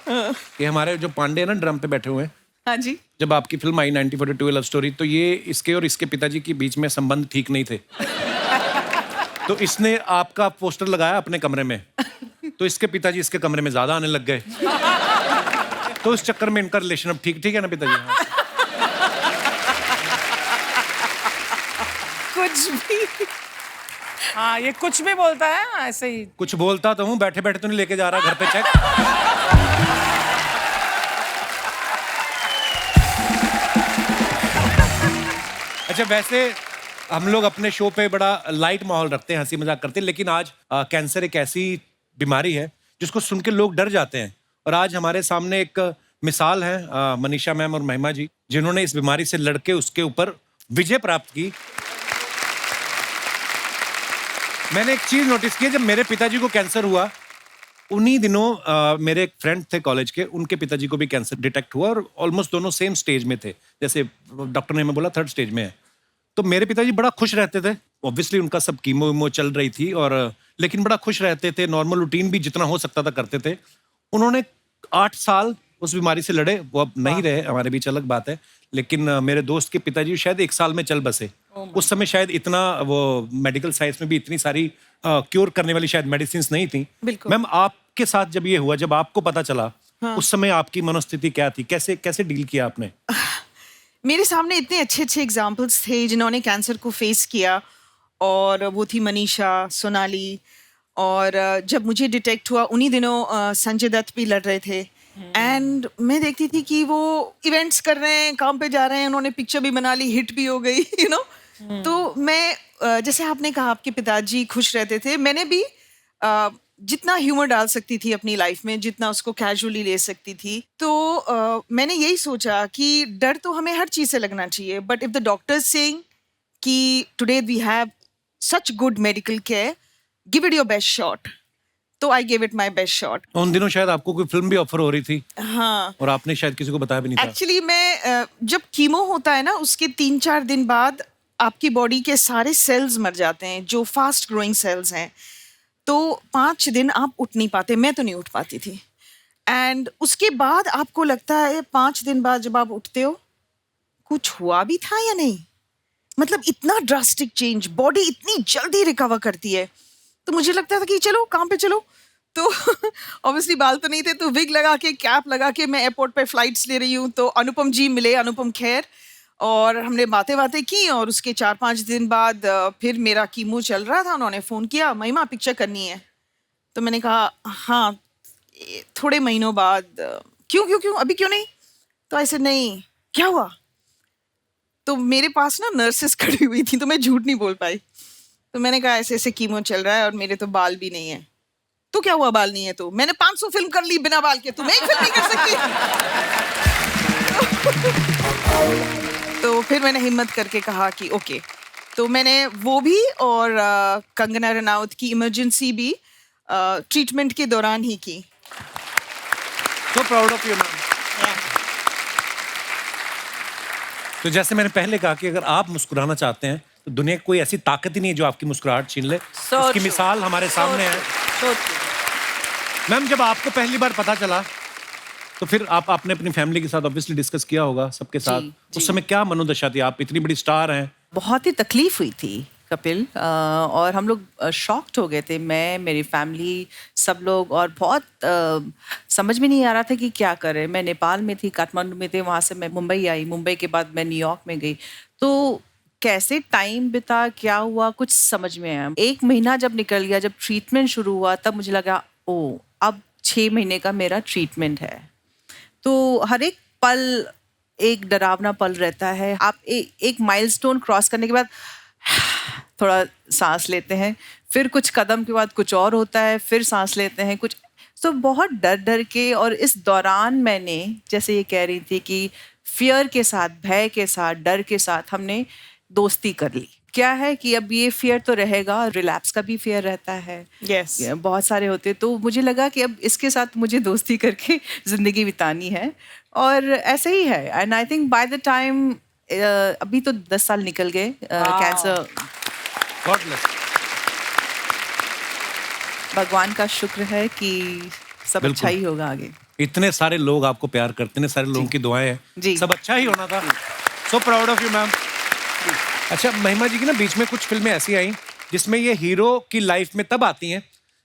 ये हमारे जो पांडे ना ड्रम पे बैठे हुए हैं, हाँ जी। जब आपकी फिल्म आई 1942 लव स्टोरी, तो ये इसके और इसके पिताजी के बीच में संबंध ठीक नहीं थे। तो इसने आपका पोस्टर लगाया अपने कमरे में, तो इसके पिताजी इसके कमरे में ज्यादा आने लग गए। तो इस चक्कर में इनका रिलेशन अब ठीक ठीक है ना पिताजी? कुछ भी। हाँ, ये कुछ भी बोलता है ऐसे ही। कुछ बोलता तो हूँ, बैठे बैठे तो नहीं लेके जा रहा घर पे चेक। अच्छा, वैसे हम लोग अपने शो पे बड़ा लाइट माहौल रखते हैं, हंसी मजाक करते हैं, लेकिन आज कैंसर एक ऐसी बीमारी है जिसको सुन के लोग डर जाते हैं। और आज हमारे सामने एक मिसाल है, मनीषा मैम और महिमा जी, जिन्होंने इस बीमारी से लड़के उसके ऊपर विजय प्राप्त की। मैंने एक चीज नोटिस की, जब मेरे पिताजी को कैंसर हुआ उन्हीं दिनों मेरे एक फ्रेंड थे कॉलेज के, उनके पिताजी को भी कैंसर डिटेक्ट हुआ और ऑलमोस्ट दोनों सेम स्टेज में थे। जैसे डॉक्टर ने हमें बोला 3rd स्टेज में है। तो मेरे पिताजी बड़ा खुश रहते थे, ऑब्वियसली उनका सब कीमो वीमो चल रही थी, और लेकिन बड़ा खुश रहते थे, नॉर्मल रूटीन भी जितना हो सकता था करते थे। उन्होंने 8 साल उस बीमारी से लड़े, वो अब नहीं रहे, हमारे बीच अलग बात है, लेकिन मेरे दोस्त के पिताजी शायद 1 साल में चल बसे। उस समय शायद इतना वो मेडिकल साइंस में भी इतनी सारी क्योर करने वाली शायद मेडिसिन नहीं थी। बिल्कुल। मैम, आपके साथ जब ये हुआ, जब आपको पता चला, उस समय आपकी मनोस्थिति क्या थी? कैसे कैसे डील किया आपने? मेरे सामने इतने अच्छे अच्छे एग्जाम्पल्स थे जिन्होंने कैंसर को फेस किया, और वो थी मनीषा, सोनाली, और जब मुझे डिटेक्ट हुआ उन्हीं दिनों संजय दत्त भी लड़ रहे थे। एंड मैं देखती थी कि वो इवेंट्स कर रहे हैं, काम पे जा रहे हैं, उन्होंने पिक्चर भी बना ली, हिट भी हो गई, यू नो। तो मैं जैसे आपने कहा आपके पिताजी खुश रहते थे, मैंने भी जितना ह्यूमर डाल सकती थी अपनी लाइफ में, जितना उसको कैजुअली ले सकती थी, तो मैंने यही सोचा कि डर तो हमें हर चीज़ से लगना चाहिए, but if the doctors saying कि today we have such good medical care, give it your best shot, तो I give it my best shot. उन दिनों शायद आपको कोई फिल्म भी ऑफर हो रही थी, हाँ, और आपने शायद किसी को बताया भी नहीं था। एक्चुअली मैं जब कीमो होता है ना, उसके 3-4 दिन बाद आपकी बॉडी के सारे सेल्स मर जाते हैं, जो फास्ट ग्रोइंग सेल्स हैं। तो 5 दिन आप उठ नहीं पाते, मैं तो नहीं उठ पाती थी। एंड उसके बाद आपको लगता है 5 दिन बाद जब आप उठते हो, कुछ हुआ भी था या नहीं। मतलब इतना ड्रास्टिक चेंज, बॉडी इतनी जल्दी रिकवर करती है। तो मुझे लगता था कि चलो काम पे चलो। तो ऑब्वियसली बाल तो नहीं थे, तो विग लगा के, कैप लगा के मैं एयरपोर्ट पे फ्लाइट्स ले रही हूँ। तो अनुपम जी मिले, अनुपम खेर, और हमने बातें की, और उसके 4-5 दिन बाद फिर मेरा कीमो चल रहा था। उन्होंने फ़ोन किया, महिमा पिक्चर करनी है। तो मैंने कहा हाँ, थोड़े महीनों बाद। क्यों अभी क्यों नहीं? तो ऐसे नहीं, क्या हुआ? तो मेरे पास ना नर्सेस खड़ी हुई थी, तो मैं झूठ नहीं बोल पाई। तो मैंने कहा ऐसे ऐसे कीमो चल रहा है और मेरे तो बाल भी नहीं है। तो क्या हुआ बाल नहीं है? तो मैंने 500 फिल्म कर ली बिना बाल के, तो मैं एक फिल्म नहीं कर सकती। तो फिर मैंने हिम्मत करके कहा कि ओके। तो मैंने वो भी, और कंगना रनौत की इमरजेंसी भी ट्रीटमेंट के दौरान ही की। So proud of you, ma'am. तो जैसे मैंने पहले कहा कि अगर आप मुस्कुराना चाहते हैं तो दुनिया की कोई ऐसी ताकत ही नहीं है जो आपकी मुस्कुराहट छीन ले। उसकी true. मिसाल हमारे सामने है। मैम, जब आपको पहली बार पता चला तो फिर आपने अपनी फैमिली के साथ ऑब्वियसली डिस्कस किया होगा सबके साथ। उस समय क्या मनोदशा थी? आप इतनी बड़ी स्टार हैं। बहुत ही तकलीफ हुई थी कपिल, और हम लोग शॉक्ड हो गए थे, मैं, मेरी फैमिली, सब लोग, और बहुत समझ में नहीं आ रहा था कि क्या करें। मैं नेपाल में थी, काठमांडू में थे, वहाँ से मैं मुंबई आई, मुंबई के बाद मैं न्यूयॉर्क में गई। तो कैसे टाइम बिता, क्या हुआ, कुछ समझ में आया। 1 महीना जब निकल गया, जब ट्रीटमेंट शुरू हुआ, तब मुझे लगा ओ अब 6 महीने का मेरा ट्रीटमेंट है। तो हर एक पल एक डरावना पल रहता है। आप एक माइलस्टोन क्रॉस करने के बाद थोड़ा सांस लेते हैं, फिर कुछ कदम के बाद कुछ और होता है, फिर सांस लेते हैं कुछ। तो बहुत डर के, और इस दौरान मैंने, जैसे ये कह रही थी कि फियर के साथ, भय के साथ, डर के साथ हमने दोस्ती कर ली। क्या है कि अब ये फियर तो रहेगा, रिलैप्स का भी फियर रहता है, Yes. बहुत सारे होते। तो मुझे लगा कि अब इसके साथ मुझे दोस्ती करके ज़िंदगी बितानी है, और ऐसे ही है। And I think by the time, अभी तो 10 साल निकल गए कैंसर। God bless. भगवान का शुक्र है कि सब बिल्कुल। अच्छा ही होगा आगे। इतने सारे लोग आपको प्यार करते हैं, सारे लोगों की दुआएं हैं, जी। सब अच्छा ही होना था। So proud of you ma'am. अच्छा, महिमा जी की ना बीच में कुछ फिल्में ऐसी आई जिसमें ये हीरो की लाइफ में तब आती हैं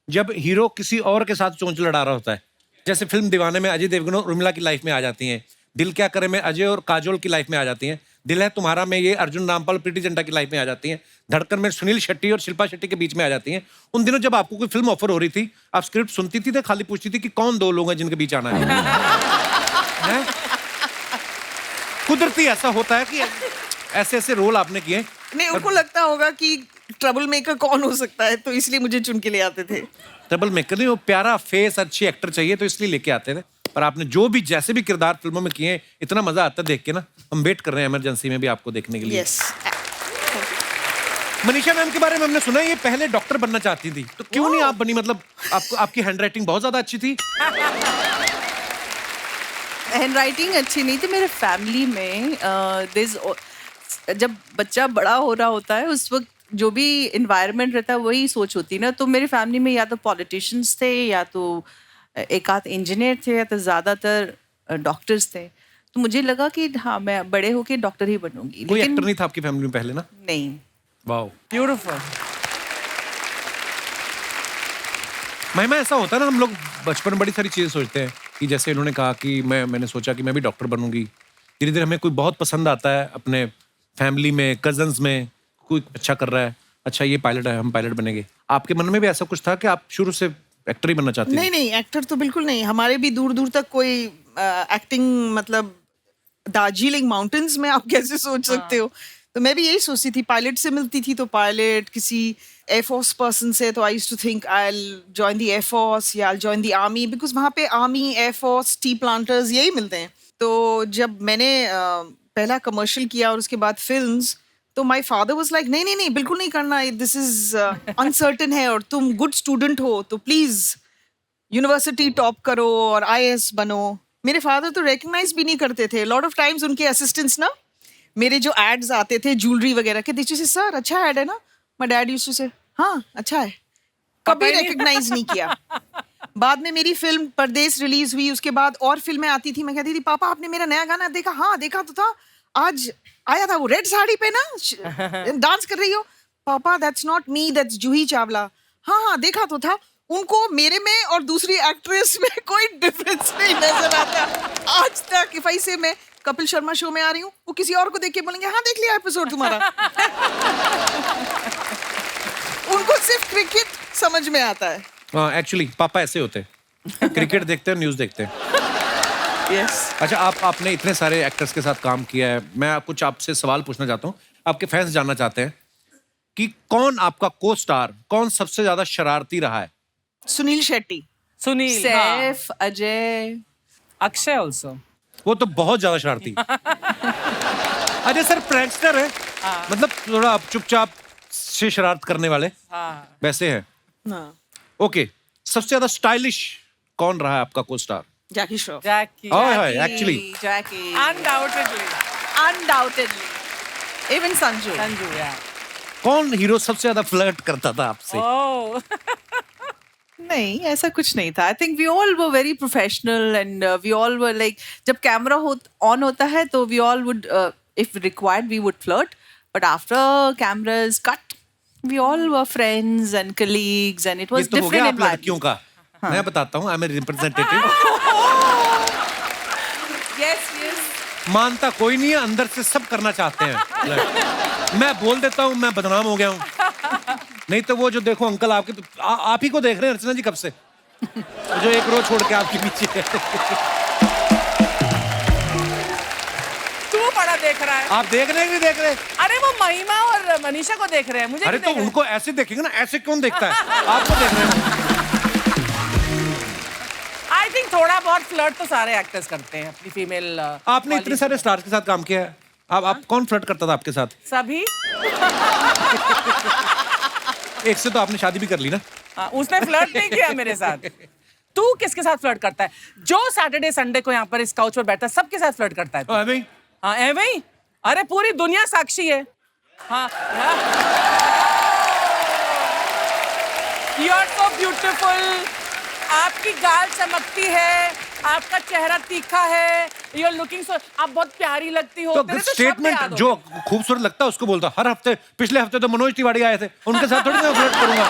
जब हीरो किसी और के साथ चोंच लड़ा रहा होता है। जैसे फिल्म दीवाने में अजय देवगन और उर्मिला की लाइफ में आ जाती हैं, दिल क्या करे में अजय और काजोल की लाइफ में आ जाती हैं, दिल है तुम्हारा में ये अर्जुन रामपाल प्रीति जिंटा की लाइफ में आ जाती हैं, धड़कन में सुनील शेट्टी और शिल्पा शेट्टी के बीच में आ जाती हैं। उन दिनों जब आपको कोई फिल्म ऑफर हो रही थी, आप स्क्रिप्ट सुनती थी तो खाली पूछती थी कि कौन 2 लोग हैं जिनके बीच आना है? हैं? कुदरती ऐसा होता है कि ऐसे ऐसे रोल आपने किए। नहीं, उनको लगता होगा कि ट्रबल मेकर कौन हो सकता है, तो इसलिए मुझे चुन के ले आते थे। ट्रबल मेकर नहीं, वो प्यारा फेस, अच्छी एक्टर चाहिए तो इसलिए लेके आते थे। पर आपने जो भी जैसे भी किरदार फिल्मों में किए, इतना मजा आता है देख के ना। हम वेट कर रहे हैं इमरजेंसी में भी आपको देखने के लिए। Yes. मनीषा मैम के बारे में हमने सुना है ये पहले डॉक्टर बनना चाहती थी, तो क्यों नहीं आप बनी? मतलब आपको, आपकी हैंडराइटिंग बहुत ज्यादा अच्छी थी। हैंडराइटिंग अच्छी नहीं थी मेरे फैमिली में। जब बच्चा बड़ा हो रहा होता है, उस वक्त जो भी इन्वायरमेंट रहता है वही सोच होती है ना। तो मेरी फैमिली में या तो पॉलिटिशियंस थे, या तो एक आध इंजीनियर थे, या तो ज़्यादातर डॉक्टर्स थे। तो मुझे लगा कि हाँ मैं बड़े होके डॉक्टर ही बनूंगी, कोई लेकिन एक्टर नहीं था आपकी फैमिली में पहले ना? नहीं। वाह। ब्यूटीफुल। महिमा, ऐसा होता है ना, हम लोग बचपन में बड़ी सारी चीजें सोचते हैं कि जैसे इन्होंने कहा कि मैंने सोचा कि मैं भी डॉक्टर बनूंगी, धीरे धीरे हमें कोई बहुत पसंद आता है अपने फैमिली में, कजन्स में, कोई अच्छा कर रहा है, अच्छा ये पायलट है, हम पायलट बनेंगे। आपके मन में भी ऐसा कुछ था कि आप शुरू से एक्टर ही बनना चाहती थी? नहीं नहीं, एक्टर तो बिल्कुल नहीं। हमारे भी दूर दूर तक कोई एक्टिंग, मतलब दार्जिलिंग माउंटेन्स में आप कैसे सोच सकते हो। तो मैं भी यही सोचती थी, पायलट से मिलती थी तो पायलट, किसी एयरफोर्स पर्सन से तो I used to think I will join the air force या I join the army, because वहाँ पे आर्मी, एयरफोर्स, टी प्लांटर्स यही मिलते हैं। तो जब मैंने पहला कमर्शियल किया और उसके बाद फिल्म्स, तो माय फादर वाज लाइक नहीं नहीं नहीं, बिल्कुल नहीं करना, दिस इज अनसर्टन है और तुम गुड स्टूडेंट हो तो प्लीज यूनिवर्सिटी टॉप करो और आईएएस बनो। मेरे फादर तो रिकग्नाइज भी नहीं करते थे। लॉट ऑफ टाइम्स उनके असिस्टेंट्स ना, मेरे जो एड्स आते थे ज्वेलरी वगैरह के, दीजिए सर अच्छा एड है ना, माय डैड यूज्ड टू से हाँ अच्छा है, कभी रिकग्नाइज नहीं किया। बाद में मेरी फिल्म परदेस रिलीज हुई, उसके बाद और फिल्में आती थी, मैं कहती थी पापा आपने मेरा नया गाना देखा? हाँ देखा तो था, आज आया था वो रेड साड़ी पे ना, डांस कर रही हो। पापा that's not me, that's Juhi Chawla. हाँ हाँ देखा तो था। उनको मेरे में और दूसरी एक्ट्रेस में कोई डिफरेंस नहीं नजर आता आज तक। इफ आई से मैं कपिल शर्मा शो में आ रही हूँ, वो किसी और को देख के बोलेंगे हाँ देख लिया एपिसोड तुम्हारा। उनको सिर्फ क्रिकेट समझ में आता है। हाँ, एक्चुअली पापा ऐसे होते हैं, क्रिकेट देखते हैं, न्यूज देखते हैं। यस। अच्छा, आपने इतने सारे एक्टर्स के साथ काम किया है, मैं कुछ आपसे सवाल पूछना चाहता हूँ। आपके फैंस जानना चाहते हैं कि कौन आपका को स्टार, कौन सबसे ज्यादा शरारती रहा है? सुनील शेट्टी। सुनील, हाँ। सैफ, अजय, अक्षय ऑल्सो। वो तो बहुत ज्यादा शरारती। अजय सर प्रैंकस्टर है, मतलब थोड़ा आप चुपचाप से शरारत करने वाले हाँ। वैसे हैं। हाँ। ओके, सबसे ज्यादा स्टाइलिश कौन रहा है आपका costar? Jackie Shroff. Jackie. Actually Jackie, undoubtedly. Undoubtedly, even Sanju. Sanju, yeah. कौन हीरो सबसे ज्यादा फ्लर्ट करता था आपसे? ओह। नहीं, ऐसा कुछ नहीं था। I think we all were very professional and we all were like, जब कैमरा ऑन होता है तो we all would, if required we would flirt, but after cameras cut we all were friends and colleagues and it ये was तो हो गया different आप लड़कियों का। मैं बताता हूँ, I am a representative. Yes yes, मानता कोई नहीं है, अंदर से सब करना चाहते हैं। मैं बोल देता हूँ मैं बदनाम हो गया हूँ, नहीं तो वो जो देखो अंकल आपके तो आप ही को देख रहे हैं अर्चना जी कब से, जो एक रो छोड़ के आपके पीछे है। तू बड़ा देख रहा है। आप देख रहे हैं कि नहीं देख रहे? अरे वो महिमा और मनीषा को देख रहे हैं, मुझे अरे नहीं तो देख उनको ऐसे देखेंगे ना, ऐसे कौन देखता है? आपको देख रहे हैं। आई थिंक थोड़ा बहुत फ्लर्ट तो सारे एक्टर्स करते हैं अपनी फीमेल। आपने इतने सारे स्टार्स के साथ काम किया है, आप कौन फ्लर्ट करता था आपके साथ? सभी। एक से तो आपने शादी भी कर ली ना? हाँ, उसने फ्लर्ट नहीं किया मेरे साथ। तू किसके साथ फ्लर्ट करता है? जो सैटरडे संडे को यहाँ पर इस काउच पर बैठता है सबके साथ फ्लर्ट करता है तू। भाई हाँ एवं ही, अरे पूरी दुनिया साक्षी है। हाँ, यू आर सो ब्यूटीफुल, आपकी गाल चमकती है, आपका चेहरा तीखा है, यू आर लुकिंग सो, आप बहुत प्यारी लगती हो। तो तेरे शब्द स्टेटमेंट याद हो जो गए। खूबसूरत लगता है उसको बोलता। हर हफ्ते, पिछले हफ्ते तो मनोज तिवारी आए थे, उनके साथ थोड़ी मैं फ्लर्ट करूंगा।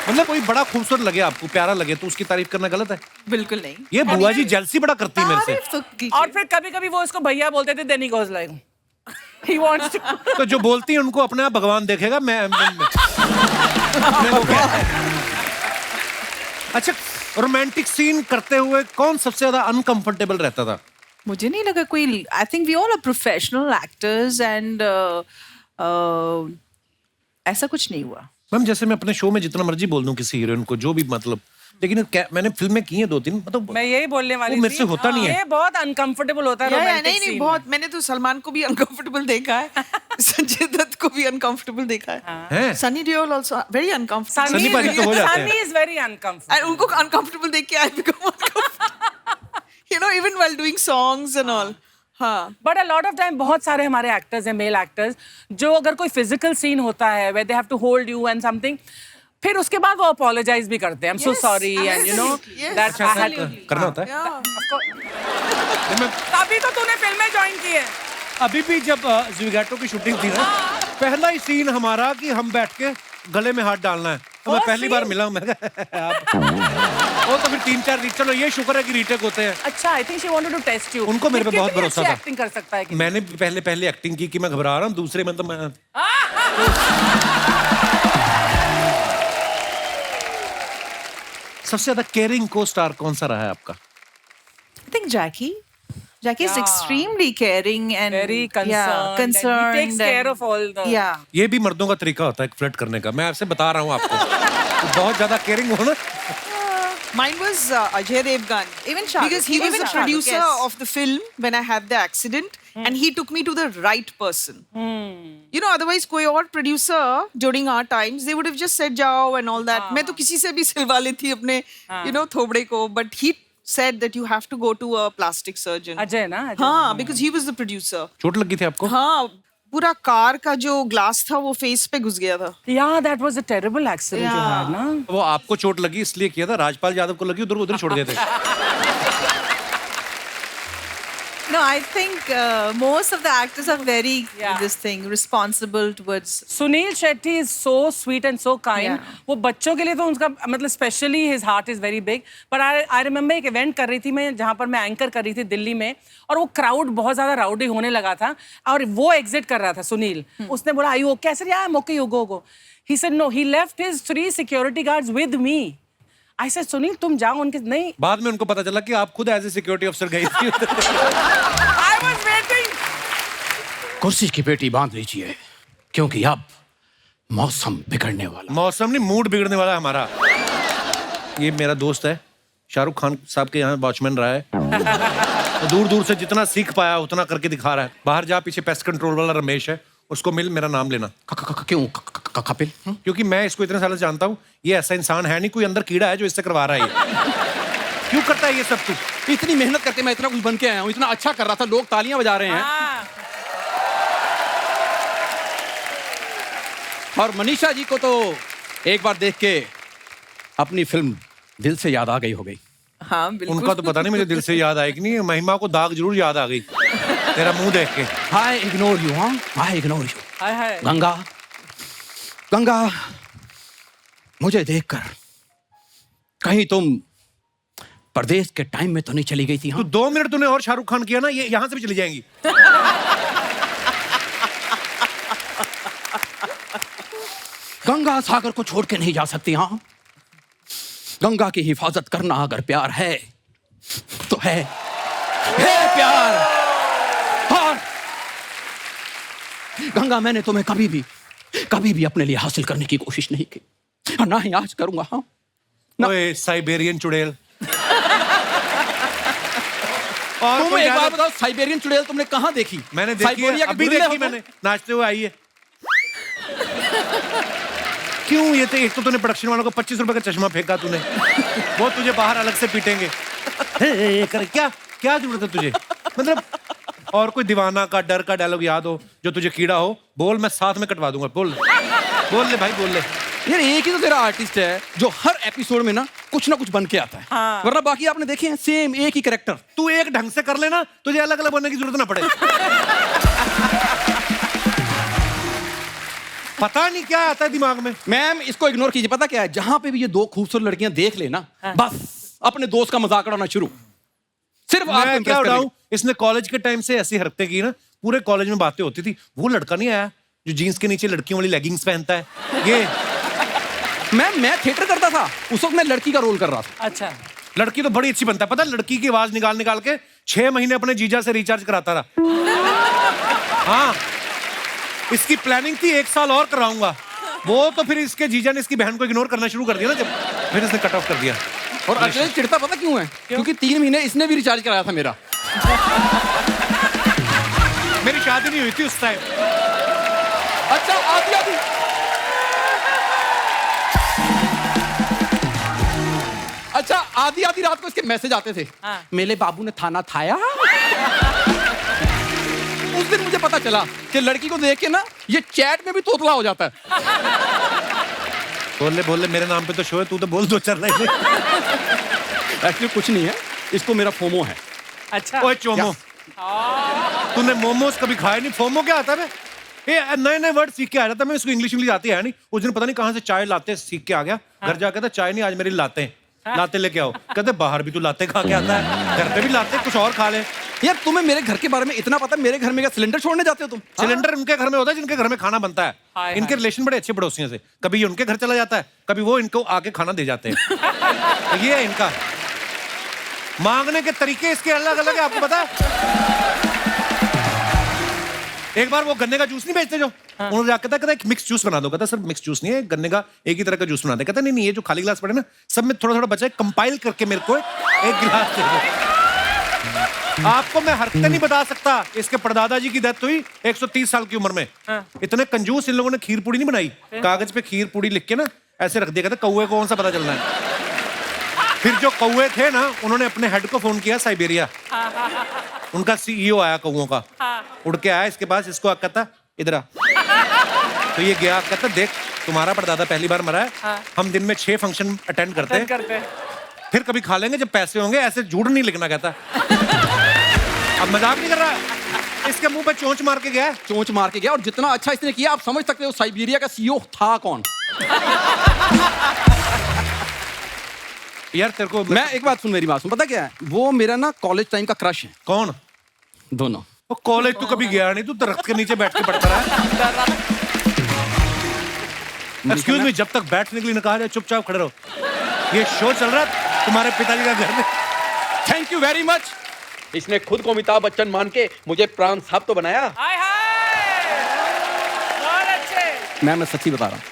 मतलब कोई बड़ा खूबसूरत लगे आपको, प्यारा लगे, तो उसकी तारीफ करना गलत है? बिल्कुल नहीं। ये बुआ जी जेलसी बड़ा करती है मेरे से। तारीफ तो कीजिए। और फिर कभी कभी वो इसको भैया बोलते थे, then he goes like he wants to. तो जो बोलती है उनको अपने आप भगवान देखेगा। मैं वो क्या है? अच्छा, रोमांटिक सीन करते हुए कौन सबसे ज्यादा अनकंफर्टेबल रहता था? मुझे नहीं लगा कोई, I think we all are professional actors and ऐसा कुछ नहीं हुआ। मैम, जैसे मैं अपने शो में जितना मर्जी बोल दूं किसी हीरोइन को, जो भी मतलब, लेकिन मैंने फिल्में की हैं 2-3, मतलब मैं यही बोलने वाली वो मेरे थी। से होता नहीं है। ये बहुत अनकंफर्टेबल होता है रोमांटिक नहीं नहीं, सीन। बहुत। मैंने तो सलमान को भी अनकंफर्टेबल देखा है, संजय दत्त को भी अनकंफर्टेबल देखा है, हैं? Sunny Deol also very uncomfortable. Sunny Paaji तो हो जाते हैं। Sunny is very uncomfortable. And उनको अनकंफर्टेबल देख के I become uncomfortable, you know, even while doing songs and all. हाँ, but a lot of time बहुत सारे हमारे एक्टर्स हैं, मेल एक्टर्स, जो अगर कोई फिजिकल सीन होता है where they have to hold you and something, फिर उसके बाद वो अपोलोजाइज भी करते हैं, I am so sorry and you know that करना होता है। तभी तो तूने फिल्में ज्वाइन की है। अभी भी जब ज़ुगाटो की शूटिंग थी ना, पहला ही सीन हमारा कि हम बैठ के गले में हाथ डालना है। तो मैं पहली बार मिला हूं, मैं आप वो तो फिर 3-4 रीट, चलो ये शुक्र है कि रीटेक होते हैं। अच्छा, I think she wanted to test you. उनको मेरे पे बहुत भरोसा था। एक्टिंग कर सकता है कि मैंने पहले एक्टिंग की कि मैं घबरा रहा हूँ, दूसरे में तो मैं सबसे ज्यादा केयरिंग को स्टार कौन सा रहा है आपका? I think Jackie is Yeah. extremely caring and very concerned. concerned. And he takes care of all the. Yeah. ये भी मर्दों का तरीका होता है फ्लर्ट करने का, मैं आपसे बता रहा हूँ आपको। तो बहुत ज्यादा केयरिंग हो ना। Mine was Ajay Devgan. Even Shah Because Rukh. he was Even the Shah Rukh, producer yes. of the film when I had the accident, and he took me to the right person. You know, otherwise कोई और producer during our times they would have just said जाओ and all that. मैं तो किसी से भी सिलवा ली थी अपने you know थोबड़े को, but he said that you have to go to a plastic surgeon. Ajay ना, अजय। हाँ, because he was the producer. चोट लगी थी आपको? हाँ, पूरा कार का जो ग्लास था वो फेस पे घुस गया था। Yeah, that was a terrible accident you had, ना? वो आपको चोट लगी इसलिए किया था, राजपाल यादव को लगी उधर छोड़ देते। No, I think most of the actors are very Yeah. this thing responsible towards. Sunil Shetty is so sweet and so kind. Yeah. वो बच्चों के लिए तो उनका मतलब specially his heart is very big. But I remember एक इवेंट कर रही थी मैं, जहाँ पर मैं एंकर कर रही थी दिल्ली में, और वो क्राउड बहुत ज्यादा राउडी होने लगा था और वो एग्जिट कर रहा था सुनील। उसने बोला आई ओके? कैसे यार okay you go. He said no, he left his 3 security guards with me. I said Sunil तुम जाओ उनके, नहीं। बाद में उनको पता चला कि आप खुद एज ए सिक्योरिटी अफसर गई थी। I was waiting. कुर्सी की पेटी बांध लीजिए, क्योंकि अब मौसम बिगड़ने वाला। मौसम नहीं, मूड बिगड़ने वाला है हमारा। ये मेरा दोस्त है, शाहरुख खान साहब के यहाँ वॉचमैन रहा है। तो दूर दूर से जितना सीख पाया उतना करके दिखा रहा है। बाहर जा, पीछे पेस्ट कंट्रोल वाला रमेश है, उसको मिल, मेरा नाम लेना। क्यों कपिल? क्योंकि मैं इसको इतने सालों से जानता हूँ, ये ऐसा इंसान है नहीं, कोई अंदर कीड़ा है जो इससे करवा रहा है ये। क्यों करता है ये सब कुछ? इतनी मेहनत करके मैं इतना कुछ बन के आया हूँ, इतना अच्छा कर रहा था, लोग तालियां बजा रहे हैं। हाँ। और मनीषा जी को तो एक बार देख के अपनी फिल्म दिल से याद आ गई हो गई। हाँ बिल्कुल। उनका तो पता नहीं मुझे दिल से याद आएगी नहीं, महिमा को दाग जरूर याद आ गई तेरा मुंह देख के। I ignore you, I ignore you. हाय हाय। गंगा, मुझे देखकर कहीं तुम परदेश के टाइम में तो नहीं चली गई थी? तो 2 मिनट तूने और शाहरुख खान किया ना, ये यहाँ से भी चली जाएंगी। गंगा सागर को छोड़ के नहीं जा सकती। हाँ, गंगा की हिफाजत करना अगर प्यार है तो है प्यार। और गंगा, मैंने तुम्हें कभी भी अपने लिए हासिल करने की कोशिश नहीं की, और ना ही आज करूंगा। हाँ, ओए साइबेरियन चुड़ैल। और तुम कोई एक बात ज्यादा- बताओ, साइबेरियन चुड़ैल तुमने कहाँ देखी? मैंने देखी है, साइबेरिया के अभी गुर्रे देखी होते हैं। मैंने, नाचते हुए आई है। क्यों? ये तो एक तो तूने प्रोडक्शन वालों को 25 रुपए का चश्मा फेंका तूने, वो तुझे बाहर अलग से पीटेंगे। क्या जरूरत है तुझे? मतलब और कोई दीवाना का डर का डायलॉग याद हो जो तुझे कीड़ा हो, बोल, मैं साथ में कटवा दूंगा। बोल ले भाई, बोल ले। यार एक ही तो तेरा आर्टिस्ट है जो हर एपिसोड में ना कुछ बन के आता है। हाँ। वरना बाकी आपने देखे हैं सेम एक ही कैरेक्टर। तू एक ढंग से कर लेना, तुझे अलग अलग बनने की जरूरत ना पड़े। पता नहीं क्या आता है दिमाग में। मैम इसको इग्नोर कीजिए। पता क्या है, जहां पे भी ये 2 खूबसूरत लड़कियां देख लेना, बस अपने दोस्त का मजाक उड़ाना शुरू। सिर्फ आपको मैं impress क्या करने उड़ाऊं? इसने कॉलेज के टाइम से ऐसी हरकतें की ना, पूरे कॉलेज में बातें होती थी। वो लड़का नहीं आया जो जीन्स के नीचे लड़कियों वाली लेगिंग्स पहनता है, ये। मैम मैं थिएटर करता था, उस वक्त मैं लड़की का रोल कर रहा था। अच्छा। लड़की तो बड़ी अच्छी बनता है, पता है? लड़की की आवाज निकाल के 6 महीने अपने जीजा से रिचार्ज कराता था। हाँ, इसकी प्लानिंग थी 1 साल और कराऊंगा। वो तो फिर इसके जीजा ने इसकी बहन को इग्नोर करना शुरू कर दिया ना, जब फिर इसने कट ऑफ कर दिया। और अजय चिढ़ता पता क्यों है? क्योंकि 3 महीने इसने भी रिचार्ज कराया था मेरा। मेरी शादी नहीं हुई थी उस टाइम। अच्छा आदि अच्छा आधी रात को इसके मैसेज आते थे। हाँ। मेरे बाबू ने थाना थाया। उस दिन मुझे पता चला कि लड़की को देख के ना ये चैट में भी तोतला हो जाता है। बोल ले, मेरे नाम पे तो शो है, तू तो बोल दो चल रहे एक्चुअली कुछ नहीं है, इसको मेरा फोमो है। अच्छा ओए चोमो, तूने मोमोज कभी खाए नहीं, फोमो क्या आता है? ये नए नए वर्ड सीख के आ रहा था मैं, इसको इंग्लिश आती है नहीं। उस दिन पता नहीं कहाँ से चाय लाते सीख के आ गया, घर जाकर था चाय नहीं आज मेरी लाते हैं, लाते लेके आओ। कहते बाहर भी तू लाते खा के आता है, घर पे भी लाते, कुछ और खा ले। यार तुम्हें मेरे घर के बारे में इतना पता है, मेरे घर में क्या सिलेंडर छोड़ने जाते हो तुम? सिलेंडर उनके घर में होता है जिनके घर में खाना बनता है। इनके रिलेशन बड़े अच्छे पड़ोसियों से, कभी ये उनके घर चला जाता है, कभी वो इनको आके खाना दे जाते हैं। तो ये है इनका मांगने के तरीके, इसके अलग अलग है, आपको पता है? एक बार वो गन्ने का जूस नहीं बेचते जो, उन्होंने जाकर कहता एक मिक्स जूस बना दो। कहता सर मिक्स जूस नहीं है, गन्ने का एक ही तरह का जूस बना दे। कहता नहीं ये जो खाली गिलास पड़े ना, सब में थोड़ा थोड़ा बचा है, कंपाइल करके मेरे को एक गिलास दे दो। आपको मैं हरकतें नहीं बता सकता। इसके परदादा जी की डेथ हुई 130 साल की उम्र में। इतने कंजूस इन लोगों ने खीर पूड़ी नहीं बनाई, कागज पे खीर पूड़ी लिख के ना ऐसे रख दिया। कहता कौवे को कौन सा पता चलना है। फिर जो कौवे थे ना, उन्होंने अपने हेड को फोन किया साइबेरिया, उनका सीईओ आया कौवों का, उड़ के आया इसके पास, इसको कहता इधर आ। तो ये गया, कहता देख तुम्हारा परदादा पहली बार मरा है, हम दिन में 6 फंक्शन अटेंड करते हैं, फिर कभी खा लेंगे जब पैसे होंगे, ऐसे झूठ नहीं लिखना। कहता अब मजाक नहीं कर रहा, इसके मुंह पे चोंच मार के गया। चोंच मार के गया, और जितना अच्छा इसने किया आप समझ सकते हो साइबेरिया का सीईओ था कौन। यार तेरे को मैं एक बात सुन, मेरी बात सुन, पता क्या है, वो मेरा ना कॉलेज टाइम का क्रश है। कौन? दोनों। वो कॉलेज तू कभी गया नहीं, तू दरख्त के नीचे बैठ के पढ़ता रहा। एक्सक्यूज मी, जब तक बैठने के लिए न कहा जाए चुपचाप खड़े रहो। ये शो चल रहा है तुम्हारे पिताजी का घर में। Thank you very much. इसने खुद को अमिताभ बच्चन मान के मुझे प्राण साहब तो बनाया। हाय हाय, बहुत अच्छे। मैं सच्ची बता रहा हूँ,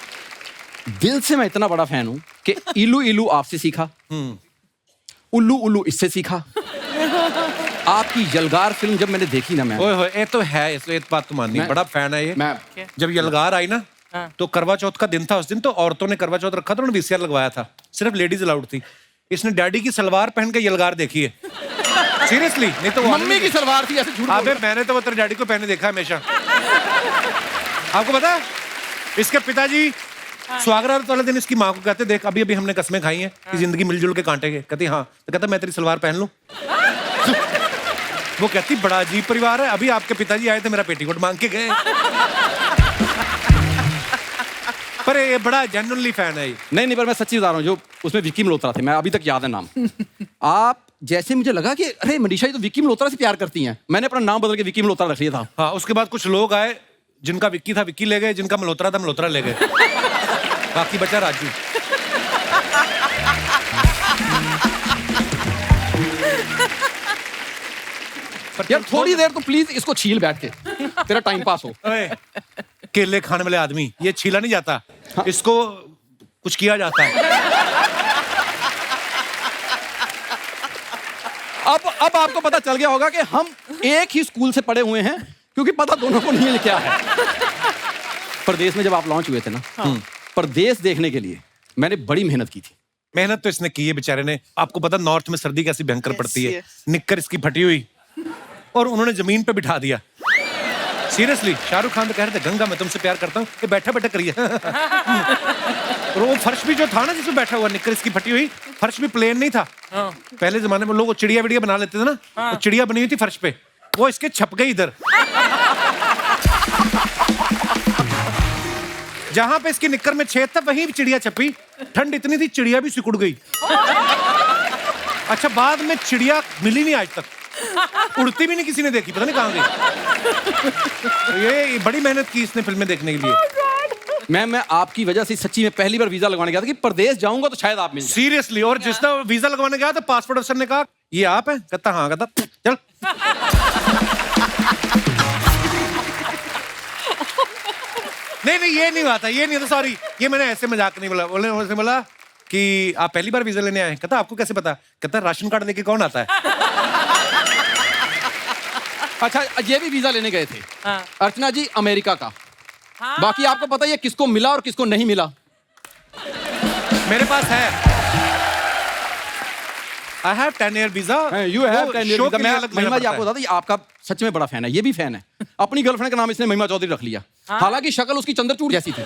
दिल से मैं इतना बड़ा फैन हूं कि इलू इलू आपसे सीखा, उल्लू उल्लू इससे सीखा। आपकी यलगार फिल्म जब मैंने देखी ना, मैं ओए होए, ये तो है, इसलिए बात तो माननी, बड़ा फैन है ये। मैं जब यलगार आई ना, तो करवा चौथ का दिन था उस दिन, तो औरतों ने करवा चौथ रखा था, उन्होंने वीसीआर लगवाया था, सिर्फ लेडीज अलाउड थी। इसने डैडी की सलवार पहन के यलगार देखी है, सीरियसली। नहीं तो मम्मी की सलवार थी, ऐसे झूठ बोल अबे मैंने तो वो तेरे डैडी को पहने देखा हमेशा। आपको पता है इसके पिताजी स्वागरात वाले दिन इसकी माँ को कहते देख अभी अभी हमने कसमें खाई हैं कि जिंदगी मिलजुल के काटेंगे। कहती हाँ, तो कहता मैं तेरी सलवार पहन लूं। वो कहती बड़ा अजीब परिवार है, अभी आपके पिताजी आए थे मेरा पेटीकोट मांग के गए। पर ये बड़ा जेन्युइनली फैन है ये। नहीं, पर मैं सच्ची बता रहा हूँ, जो उसमें विक्की मल्होत्रा थे, मैं अभी तक याद है नाम। आप जैसे मुझे लगा कि अरे मनीषा ये तो विक्की मल्होत्रा से प्यार करती हैं, मैंने अपना नाम बदल के विक्की मल्होत्रा रख लिया था। हाँ, उसके बाद कुछ लोग आए, जिनका विक्की था विक्की ले गए, जिनका मल्होत्रा था मल्होत्रा ले गए, बाकी बचा राजू। यार थोड़ी देर तो प्लीज इसको छील बैठ के, तेरा टाइम पास हो। ओए, केले खाने वाले आदमी, ये छीला नहीं जाता, इसको कुछ किया जाता है। अब आपको पता चल गया होगा कि हम एक ही स्कूल से पढ़े हुए हैं, क्योंकि पता दोनों को नहीं है क्या है। परदेश में जब आप लॉन्च हुए थे ना, परदेश देखने के लिए मैंने बड़ी मेहनत की थी। मेहनत तो इसने की है बेचारे ने। आपको पता नॉर्थ में सर्दी कैसी भयंकर पड़ती है, निक्कर इसकी फटी हुई, और उन्होंने जमीन पे बिठा दिया। सीरियसली, शाहरुख खान तो कह रहे थे गंगा मैं तुमसे प्यार करता हूँ, ये बैठा बैठा करिए। और वो फर्श भी जो था ना जिसमें बैठा हुआ, निक्कर इसकी फटी हुई, फर्श भी प्लेन नहीं था। पहले जमाने में लोग चिड़िया विड़िया बना लेते थे ना, वो चिड़िया बनी हुई थी फर्श पे, वो इसके छप गई इधर। जहां पे इसकी निक्कर में छेद था वहीं चिड़िया छपी। ठंड इतनी थी चिड़िया भी सिकुड़ गई। अच्छा, बाद में चिड़िया मिली नहीं आज तक, उड़ती भी नहीं किसी ने देखी, पता नहीं कहां गई। तो ये बड़ी मेहनत की इसने फिल्में देखने के लिए। मैं आपकी वजह से सच्ची में पहली बार वीजा लगवाने गया था कि परदेश जाऊंगा तो शायद आप मिल जाए। सीरियसली, और जिसने वीजा लगवाने गया तो पासपोर्ट अफसर ने कहा ये आप हैं? कहता हाँ। कहता चल। नहीं ये नहीं हुआ था, ये नहीं था, सॉरी, ये मैंने ऐसे मजाक नहीं बोला। बोला कि आप पहली बार वीजा लेने आए? कहता आपको कैसे पता? कहता राशन कार्ड लेके कौन आता है? अच्छा, ये भी वीजा लेने गए थे अर्चना जी, अमेरिका का। बाकी आपको पता है किसको मिला और किसको नहीं मिला? मेरे पास है, I have 10-year visa. You have 10-year visa. मैं महिमा जी आपको पड़ता बता दें, आपका सच में बड़ा फैन है, ये भी फैन है। अपनी गर्लफ्रेंड का नाम इसने महिमा चौधरी रख लिया, हालांकि शक्ल उसकी चंद्रचूड़ जैसी थी।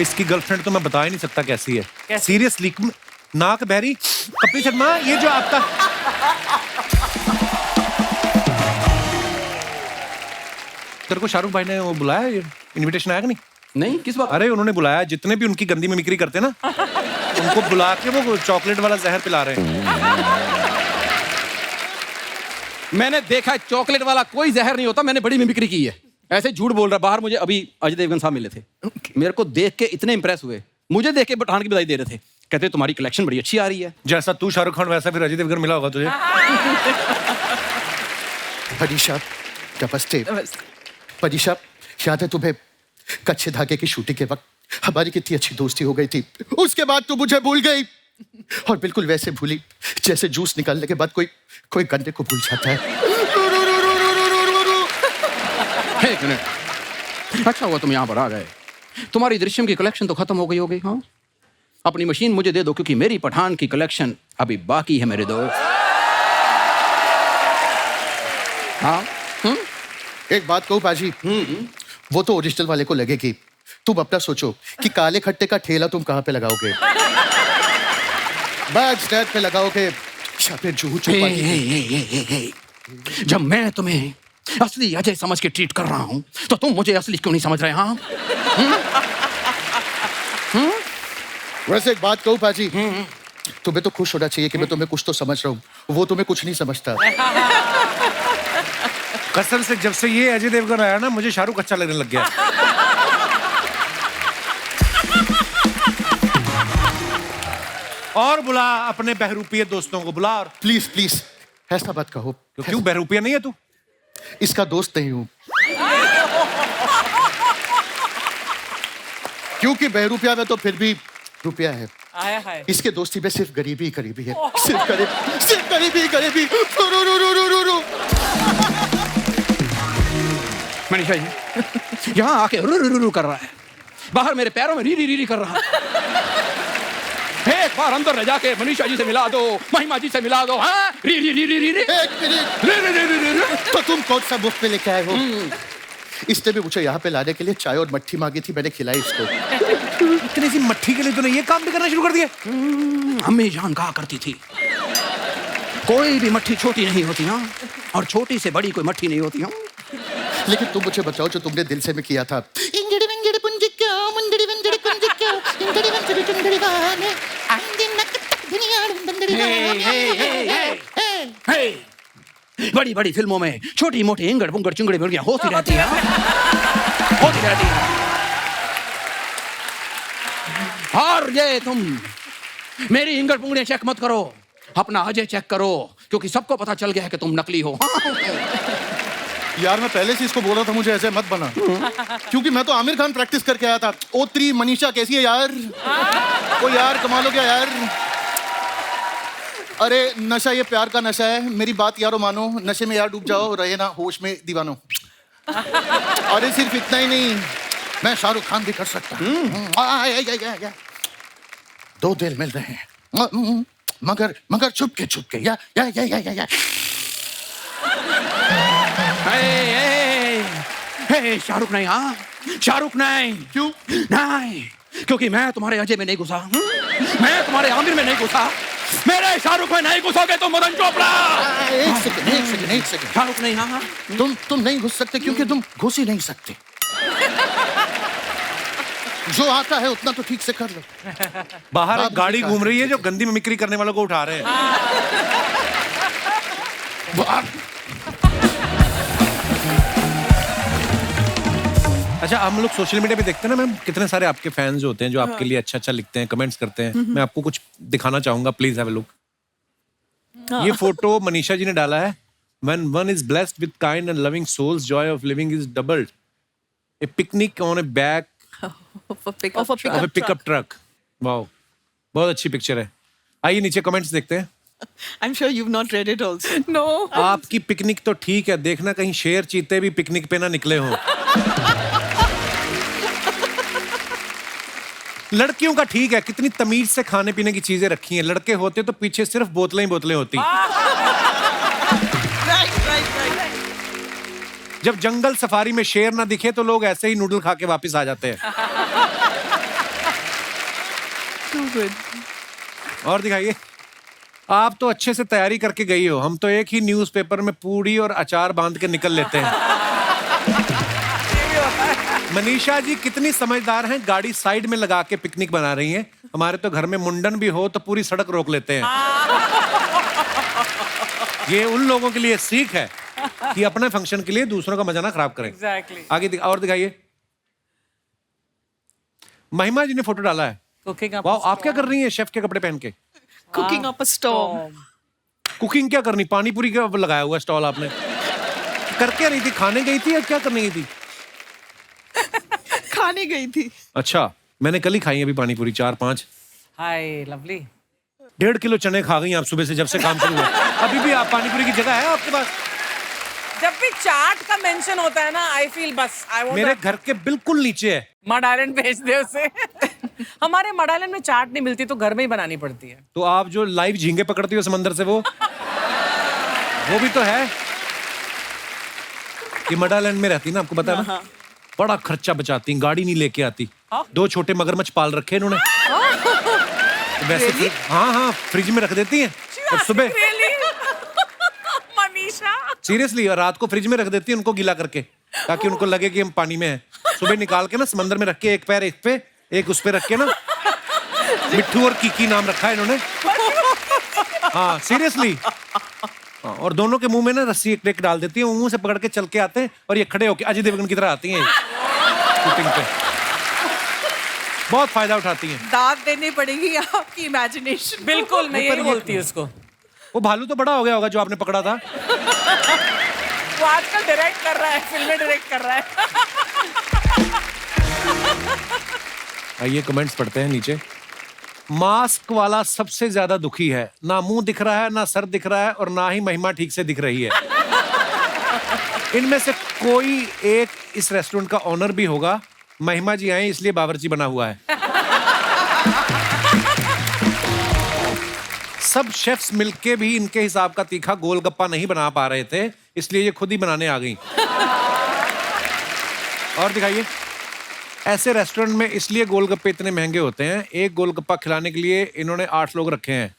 इसकी गर्लफ्रेंड तो मैं बता ही नहीं सकता कैसी है कैसी? सीरियसली। नाक बहरी। कपिल शर्मा, ये जो आपका तेरे को शाहरुख भाई ने वो बुलाया, इनविटेशन आया कि नहीं? नहीं, किस बात? अरे उन्होंने बुलाया, जितने भी उनकी गंदी मिमिक्री करते हैं ना उनको बुला के वो चॉकलेट वाला जहर पिला रहे हैं। मैंने देखा चॉकलेट वाला कोई जहर नहीं होता, मैंने बड़ी मिमिक्री की है। ऐसे झूठ बोल रहा। बाहर मुझे अभी अजय देवगन साहब मिले थे, मेरे को देख के इतने इंप्रेस हुए, मुझे देख के पठान की बधाई दे रहे थे। कहते तुम्हारी कलेक्शन बड़ी अच्छी आ रही है। जैसा तू शाहरुख खान वैसा फिर अजय देवगन मिला होगा तुझे। परीक्षा नमस्ते। परीक्षा, याद है तुम्हें कच्चे धागे की शूटिंग के वक्त हमारी कितनी अच्छी दोस्ती हो गई थी? उसके बाद तू मुझे भूल गई, और बिल्कुल वैसे भूली जैसे जूस निकालने के बाद कोई गन्ने को भूल जाता है। एक मिनट, अच्छा हुआ तुम यहाँ पर आ गए। तुम्हारी दृश्यम की कलेक्शन तो खत्म हो गई होगी। हाँ, अपनी मशीन मुझे दे दो, क्योंकि मेरी पठान की कलेक्शन अभी बाकी है मेरे दोस्त। हाँ, एक बात कहूँ पाजी, वो तो ओरिजिनल वाले को लगेगी। तुम अपना सोचो कि काले खट्टे का ठेला तुम कहाँ पे लगाओगे? बैक स्टैंड पे लगाओगे या फिर जूहू चौपाटी पे? जब मैं तुम्हें असली अजय समझ के ट्रीट कर रहा हूँ तो तुम मुझे असली क्यों नहीं समझ रहे? हाँ, वैसे एक बात कहूँ पाजी, तुम्हें तो खुश होना चाहिए कि मैं तुम्हें कुछ तो समझ रहा हूँ, वो तुम्हें कुछ नहीं समझता। कसम से जब से ये अजय देवगन आया ना, मुझे शाहरुख अच्छा लगने लग गया। और बुला अपने बहरूपिये दोस्तों को बुला। और प्लीज प्लीज ऐसा मत कहो। क्यों बहरूपिया नहीं है तू? इसका दोस्त नहीं हूं, क्योंकि बहरूपिया में तो फिर भी रुपया है। आया है। इसके दोस्ती में सिर्फ गरीबी ही गरीबी है, सिर्फ गरीबी ही गरीबी। मनीषा जी यहाँ आके रू रू रू कर रहा है, बाहर मेरे पैरों में री री री कर रहा है। एक बार अंदर ले जाके मनीषा जी से मिला दो, महिमा जी से मिला दो। हाँ, री री री री री री एक मिनट, री री री री री। तो तुम कौन सा मुफ्त पे लेके आए हो? इसने भी मुझे यहाँ पे लाने के लिए चाय और मट्ठी मांगी थी, मैंने खिलाई इसको। इतनी सी मट्ठी के लिए तूने ये काम भी करना शुरू कर दिया? अम्मी जान कहा करती थी, कोई भी मट्ठी छोटी नहीं होती। हाँ, और छोटी से बड़ी कोई मट्ठी नहीं होती। हाँ, लेकिन तुम मुझे बताओ जो तुमने दिल से में किया था। बड़ी बड़ी फिल्मों में छोटी मोटी इंगड़ बुंगड़ चिंगड़ी मुर्गियां होती रहती हैं, होती रहती हैं। और ये तुम मेरी इंगड़ बुंगड़ियां चेक मत करो, अपना अजय चेक करो, क्योंकि सबको पता चल गया है कि तुम नकली हो। यार मैं पहले से इसको बोल रहा था मुझे ऐसे मत बना, क्योंकि मैं तो आमिर खान प्रैक्टिस करके आया था। ओ3 मनीषा कैसी है यार? ओ यार कमाल हो गया यार। अरे नशा ये प्यार का नशा है, मेरी बात यारो मानो, नशे में यार डूब जाओ, रहे ना होश में दीवानो। अरे सिर्फ इतना ही नहीं, मैं शाहरुख खान भी कर सकता हूँ। दो दिल मिल रहे हैं, मगर छुप के या। शाहरुख नहीं। हाँ, शाहरुख नहीं। क्यों नहीं? क्योंकि मैं तुम्हारे अजय में नहीं घुसा, मैं तुम्हारे आमिर में नहीं घुसा, मेरे शाहरुख में नहीं घुसोगे तुम मदन चोपड़ा। एक सेकंड। शाहरुख नहीं। हाँ, तुम नहीं घुस सकते क्योंकि तुम घुस ही नहीं सकते। जो आता है उतना तो ठीक से कर लो। बाहर एक गाड़ी घूम रही है जो गंदी मिमिक्री करने वालों को उठा रहे हैं। अच्छा, हम लोग सोशल मीडिया पे देखते हैं ना मैम, कितने सारे आपके फैंस होते हैं जो आपके लिए अच्छा अच्छा लिखते हैं, कमेंट्स करते हैं। मैं आपको कुछ दिखाना चाहूंगा, प्लीज हैव अ लुक। ये फोटो मनीषा जी ने डाला है। When one is blessed with kind and loving souls, joy of living is doubled. A picnic on a back of a pickup truck. Wow, बहुत अच्छी पिक्चर है। आइए नीचे कमेंट्स देखते हैं। I'm sure you've not read it also. No. आपकी picnic तो ठीक है, देखना कहीं शेर चीते भी पिकनिक पे ना निकले हो। लड़कियों का ठीक है, कितनी तमीज से खाने पीने की चीजें रखी हैं। लड़के होते तो पीछे सिर्फ बोतलें ही बोतलें होती। Right. जब जंगल सफारी में शेर ना दिखे तो लोग ऐसे ही नूडल खा के वापस आ जाते हैं। Too good. और दिखाइए। आप तो अच्छे से तैयारी करके गई हो, हम तो एक ही न्यूज़पेपर में पूड़ी और अचार बांध के निकल लेते हैं। मनीषा जी कितनी समझदार हैं, गाड़ी साइड में लगा के पिकनिक बना रही हैं। हमारे तो घर में मुंडन भी हो तो पूरी सड़क रोक लेते हैं। ये उन लोगों के लिए सीख है कि अपने फंक्शन के लिए दूसरों का मजा ना खराब करें। Exactly. आगे और दिखाइए। महिमा जी ने फोटो डाला है। Cooking up. वाह, आप क्या कर रही हैं शेफ के कपड़े पहन के? Cooking up a storm. Cooking क्या करनी, पानी पूरी का लगाया हुआ स्टॉल आपने? करके रही थी, खाने गई थी या क्या करने गई थी? खाने गई थी। अच्छा, मैंने कल ही खाई है अभी पानी पूरी 4-5। Hi, lovely. 1.5 किलो चने खा गई आप सुबह से, जब से काम शुरू हुआ। अभी भी आप पानी पूरी की जगह है आपके पास? जब भी चाट का मेंशन होता है ना, आई फील बस आई वांट मेरे घर के बिल्कुल नीचे है। मड आइलैंड भेज दे उसे। हमारे मड आइलैंड में चाट नहीं मिलती तो घर में ही बनानी पड़ती है। तो आप जो लाइव झींगे पकड़ती हो समंदर से, वो भी तो है। ये मडालैंड में रहती ना, आपको पता है ना? बड़ा खर्चा बचाती, गाड़ी नहीं लेके आती। 2 छोटे मगरमच्छ पाल रखे इन्होंने। वैसे हाँ, फ्रिज में रख देती हैं और सुबह मनीषा सीरियसली, और रात को फ्रिज में रख देती है उनको गीला करके, ताकि उनको लगे कि हम पानी में हैं। सुबह निकाल के ना समंदर में रख के, एक पैर एक पे एक उस पे रख के ना, मिट्ठू और कीकी नाम रखा है इन्होंने। हाँ सीरियसली। हाँ, और दोनों के मुंह में ना रस्सी एक डाल देती है, मुंह से पकड़ के चल के आते हैं और ये खड़े होके अजय देवगन की तरह आती हैं शूटिंग पे। बहुत फायदा उठाती हैं। दाद देनी पड़ेगी आपकी इमेजिनेशन। बिल्कुल, मैं यही बोलती हूँ उसको। वो भालू तो बड़ा हो गया होगा जो आपने पकड़ा था। वो आजकल डायरेक्ट कर रहा है, फिल्में डायरेक्ट कर रहा है। आइए कमेंट्स पढ़ते हैं नीचे। मास्क वाला सबसे ज्यादा दुखी है, ना मुंह दिख रहा है, ना सर दिख रहा है और ना ही महिमा ठीक से दिख रही है। इनमें से कोई एक इस रेस्टोरेंट का ऑनर भी होगा। महिमा जी आए इसलिए बावर्ची बना हुआ है। सब शेफ्स मिलके भी इनके हिसाब का तीखा गोलगप्पा नहीं बना पा रहे थे, इसलिए ये खुद ही बनाने आ गई। और दिखाइए। ऐसे रेस्टोरेंट में इसलिए गोलगप्पे इतने महंगे होते हैं, एक गोलगप्पा खिलाने के लिए इन्होंने 8 लोग रखे हैं।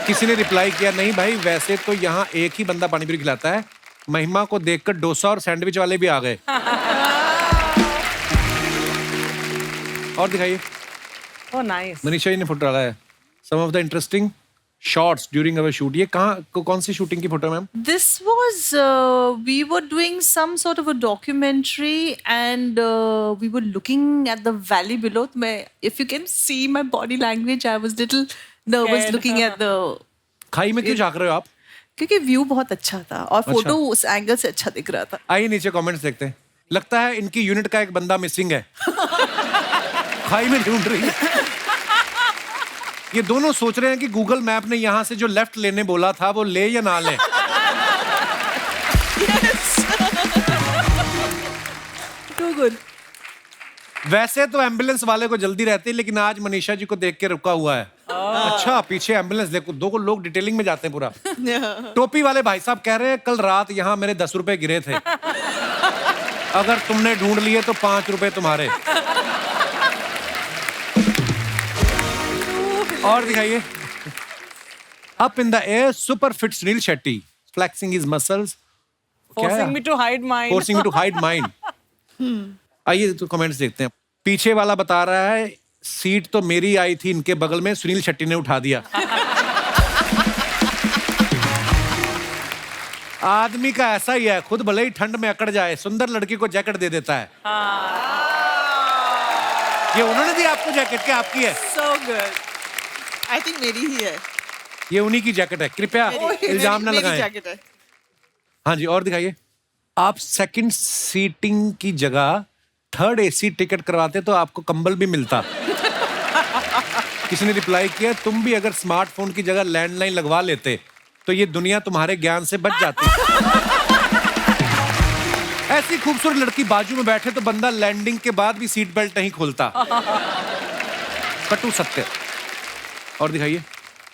किसी ने रिप्लाई किया, नहीं भाई वैसे तो यहाँ एक ही बंदा पानी पूरी खिलाता है। महिमा को देखकर डोसा और सैंडविच वाले भी आ गए। और दिखाइए। Oh, nice. मनीषा जी ने फोटो डाला है। Some of the interesting shots during our shoot. ये कौन सी शूटिंग की फोटो है ma'am? This was we were doing some sort of a documentary and we were looking at the valley below. If you can see my body language, I was little nervous looking at the. खाई में क्यों झांक रहे हो आप? क्योंकि view बहुत अच्छा था और फोटो उस एंगल से अच्छा दिख रहा था। आइए नीचे कमेंट्स देखते हैं। लगता है इनकी यूनिट का एक बंदा मिसिंग है। खाई में ढूंढ रही है। ये दोनों सोच रहे हैं कि गूगल मैप ने यहाँ से जो लेफ्ट लेने बोला था वो ले या ना ले। Too good. वैसे तो एम्बुलेंस वाले को जल्दी रहती है, लेकिन आज मनीषा जी को देख के रुका हुआ है। अच्छा, पीछे एम्बुलेंस देखो, 2 लोग डिटेलिंग में जाते हैं पूरा। टोपी वाले भाई साहब कह रहे हैं कल रात यहाँ मेरे 10 रुपए गिरे थे, अगर तुमने ढूंढ लिए तो 5 रुपए तुम्हारे। और दिखाइए। Up in the air super fit Suniel Shetty flexing his muscles, Forcing me to hide mine. Forcing me to hide mind. आइए तो कमेंट्स देखते हैं। पीछे वाला बता रहा है सीट तो मेरी आई थी इनके बगल में, सुनील शेट्टी ने उठा दिया। आदमी का ऐसा ही है, खुद भले ही ठंड में अकड़ जाए, सुंदर लड़की को जैकेट दे देता है। ये उन्होंने दी आपको जैकेट, क्या आपकी है? So good. I think मेरी ही है। ये उन्हीं की जैकेट है, कृपया इल्जाम ना मेरी लगाएं। जैकेट है। हाँ जी, और दिखाइए। आप सेकंड सीटिंग की जगह 3rd AC टिकट करवाते तो आपको कंबल भी मिलता। किसी ने रिप्लाई किया, तुम भी अगर स्मार्टफोन की जगह लैंडलाइन लगवा लेते तो ये दुनिया तुम्हारे ज्ञान से बच जाती। ऐसी खूबसूरत लड़की बाजू में बैठे तो बंदा लैंडिंग के बाद भी सीट बेल्ट नहीं खोलता। कटु सत्य। और दिखाइए।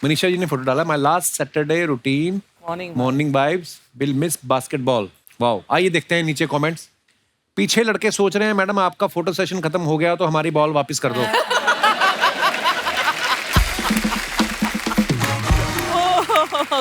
मनीषा जी ने फोटो डाला, my last Saturday routine morning vibes will miss basketball. Wow. आइए देखते हैं नीचे कमेंट्स। पीछे लड़के सोच रहे हैं मैडम आपका फोटो सेशन खत्म हो गया तो हमारी बॉल वापस कर दो।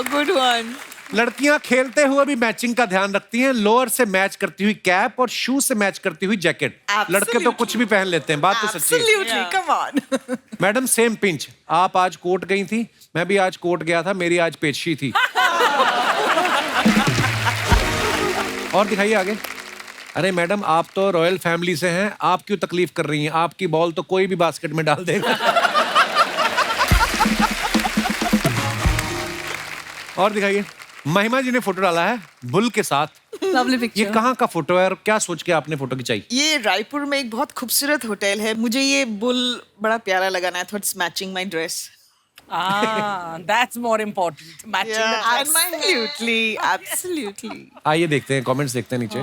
Good one. लड़कियां खेलते हुए भी मैचिंग का ध्यान रखती हैं, लोअर से मैच करती हुई कैप और शू से मैच करती हुई जैकेट। लड़के तो कुछ भी पहन लेते हैं, बात तो सच्ची है। Absolutely, come on. Madam same pinch, आप आज कोर्ट गई थी, मैं भी आज कोर्ट गया था, मेरी आज पेशी थी। और दिखाइए आगे। अरे मैडम आप तो रॉयल फैमिली से हैं, आप क्यों तकलीफ कर रही हैं? आपकी बॉल तो कोई भी बास्केट में डाल देगा। और दिखाइए, महिमा जी ने फोटो डाला है बुल के साथ। लवली ये पिक्चर। कहाँ का फोटो है और क्या सोच के आपने फोटो खिंचाई? ये रायपुर में एक बहुत खूबसूरत होटल है, मुझे ये बुल बड़ा प्यारा लगा ना, I thought it's matching my dress. That's more important. Matching the dress. Absolutely, absolutely. आइए देखते हैं, कमेंट्स देखते हैं नीचे।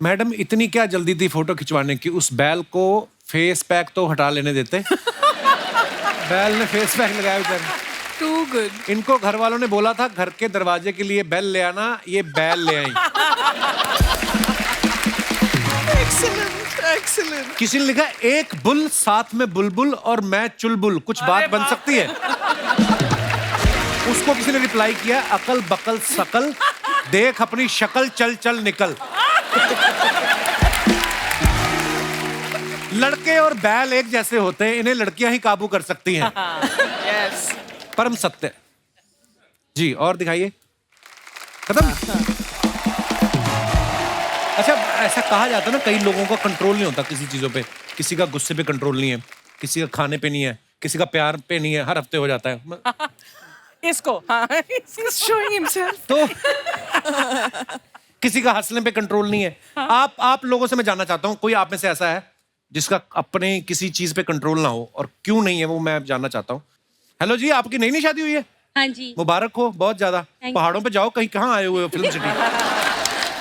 मैडम इतनी क्या जल्दी थी फोटो खिंचवाने की? उस बैल को फेस पैक तो हटा लेने देते। बैल ने फेस पैक लगाया बेचारे। Too good. इनको घर वालों ने बोला था घर के दरवाजे के लिए बैल ले आना, ये बैल ले आई। Excellent, excellent. किसी ने लिखा एक बुल साथ में बुलबुल और मैं चुलबुल, कुछ बात बन सकती है? उसको किसी ने रिप्लाई किया अकल बकल सकल, देख अपनी शक्ल चल चल निकल। लड़के और बैल एक जैसे होते हैं, इन्हें लड़कियां ही काबू कर सकती हैं। Yes. परम सत्य जी। और दिखाइए, खत्म। अच्छा, ऐसा कहा जाता है ना, कई लोगों का कंट्रोल नहीं होता किसी चीजों पे। किसी का गुस्से पे कंट्रोल नहीं है, किसी का खाने पे नहीं है, किसी का प्यार पे नहीं है, हर हफ्ते हो जाता है। इसको हाँ, He's showing himself. तो किसी का हंसने पे कंट्रोल नहीं है। आप लोगों से मैं जानना चाहता हूँ, कोई आप में से ऐसा है जिसका अपने किसी चीज पे कंट्रोल ना हो, और क्यों नहीं है वो मैं जानना चाहता हूँ। हेलो जी, आपकी नई शादी हुई है? हाँ जी, मुबारक हो बहुत ज्यादा। you. पहाड़ों पे जाओ, कहीं कहाँ आए हुए हो फिल्म सिटी?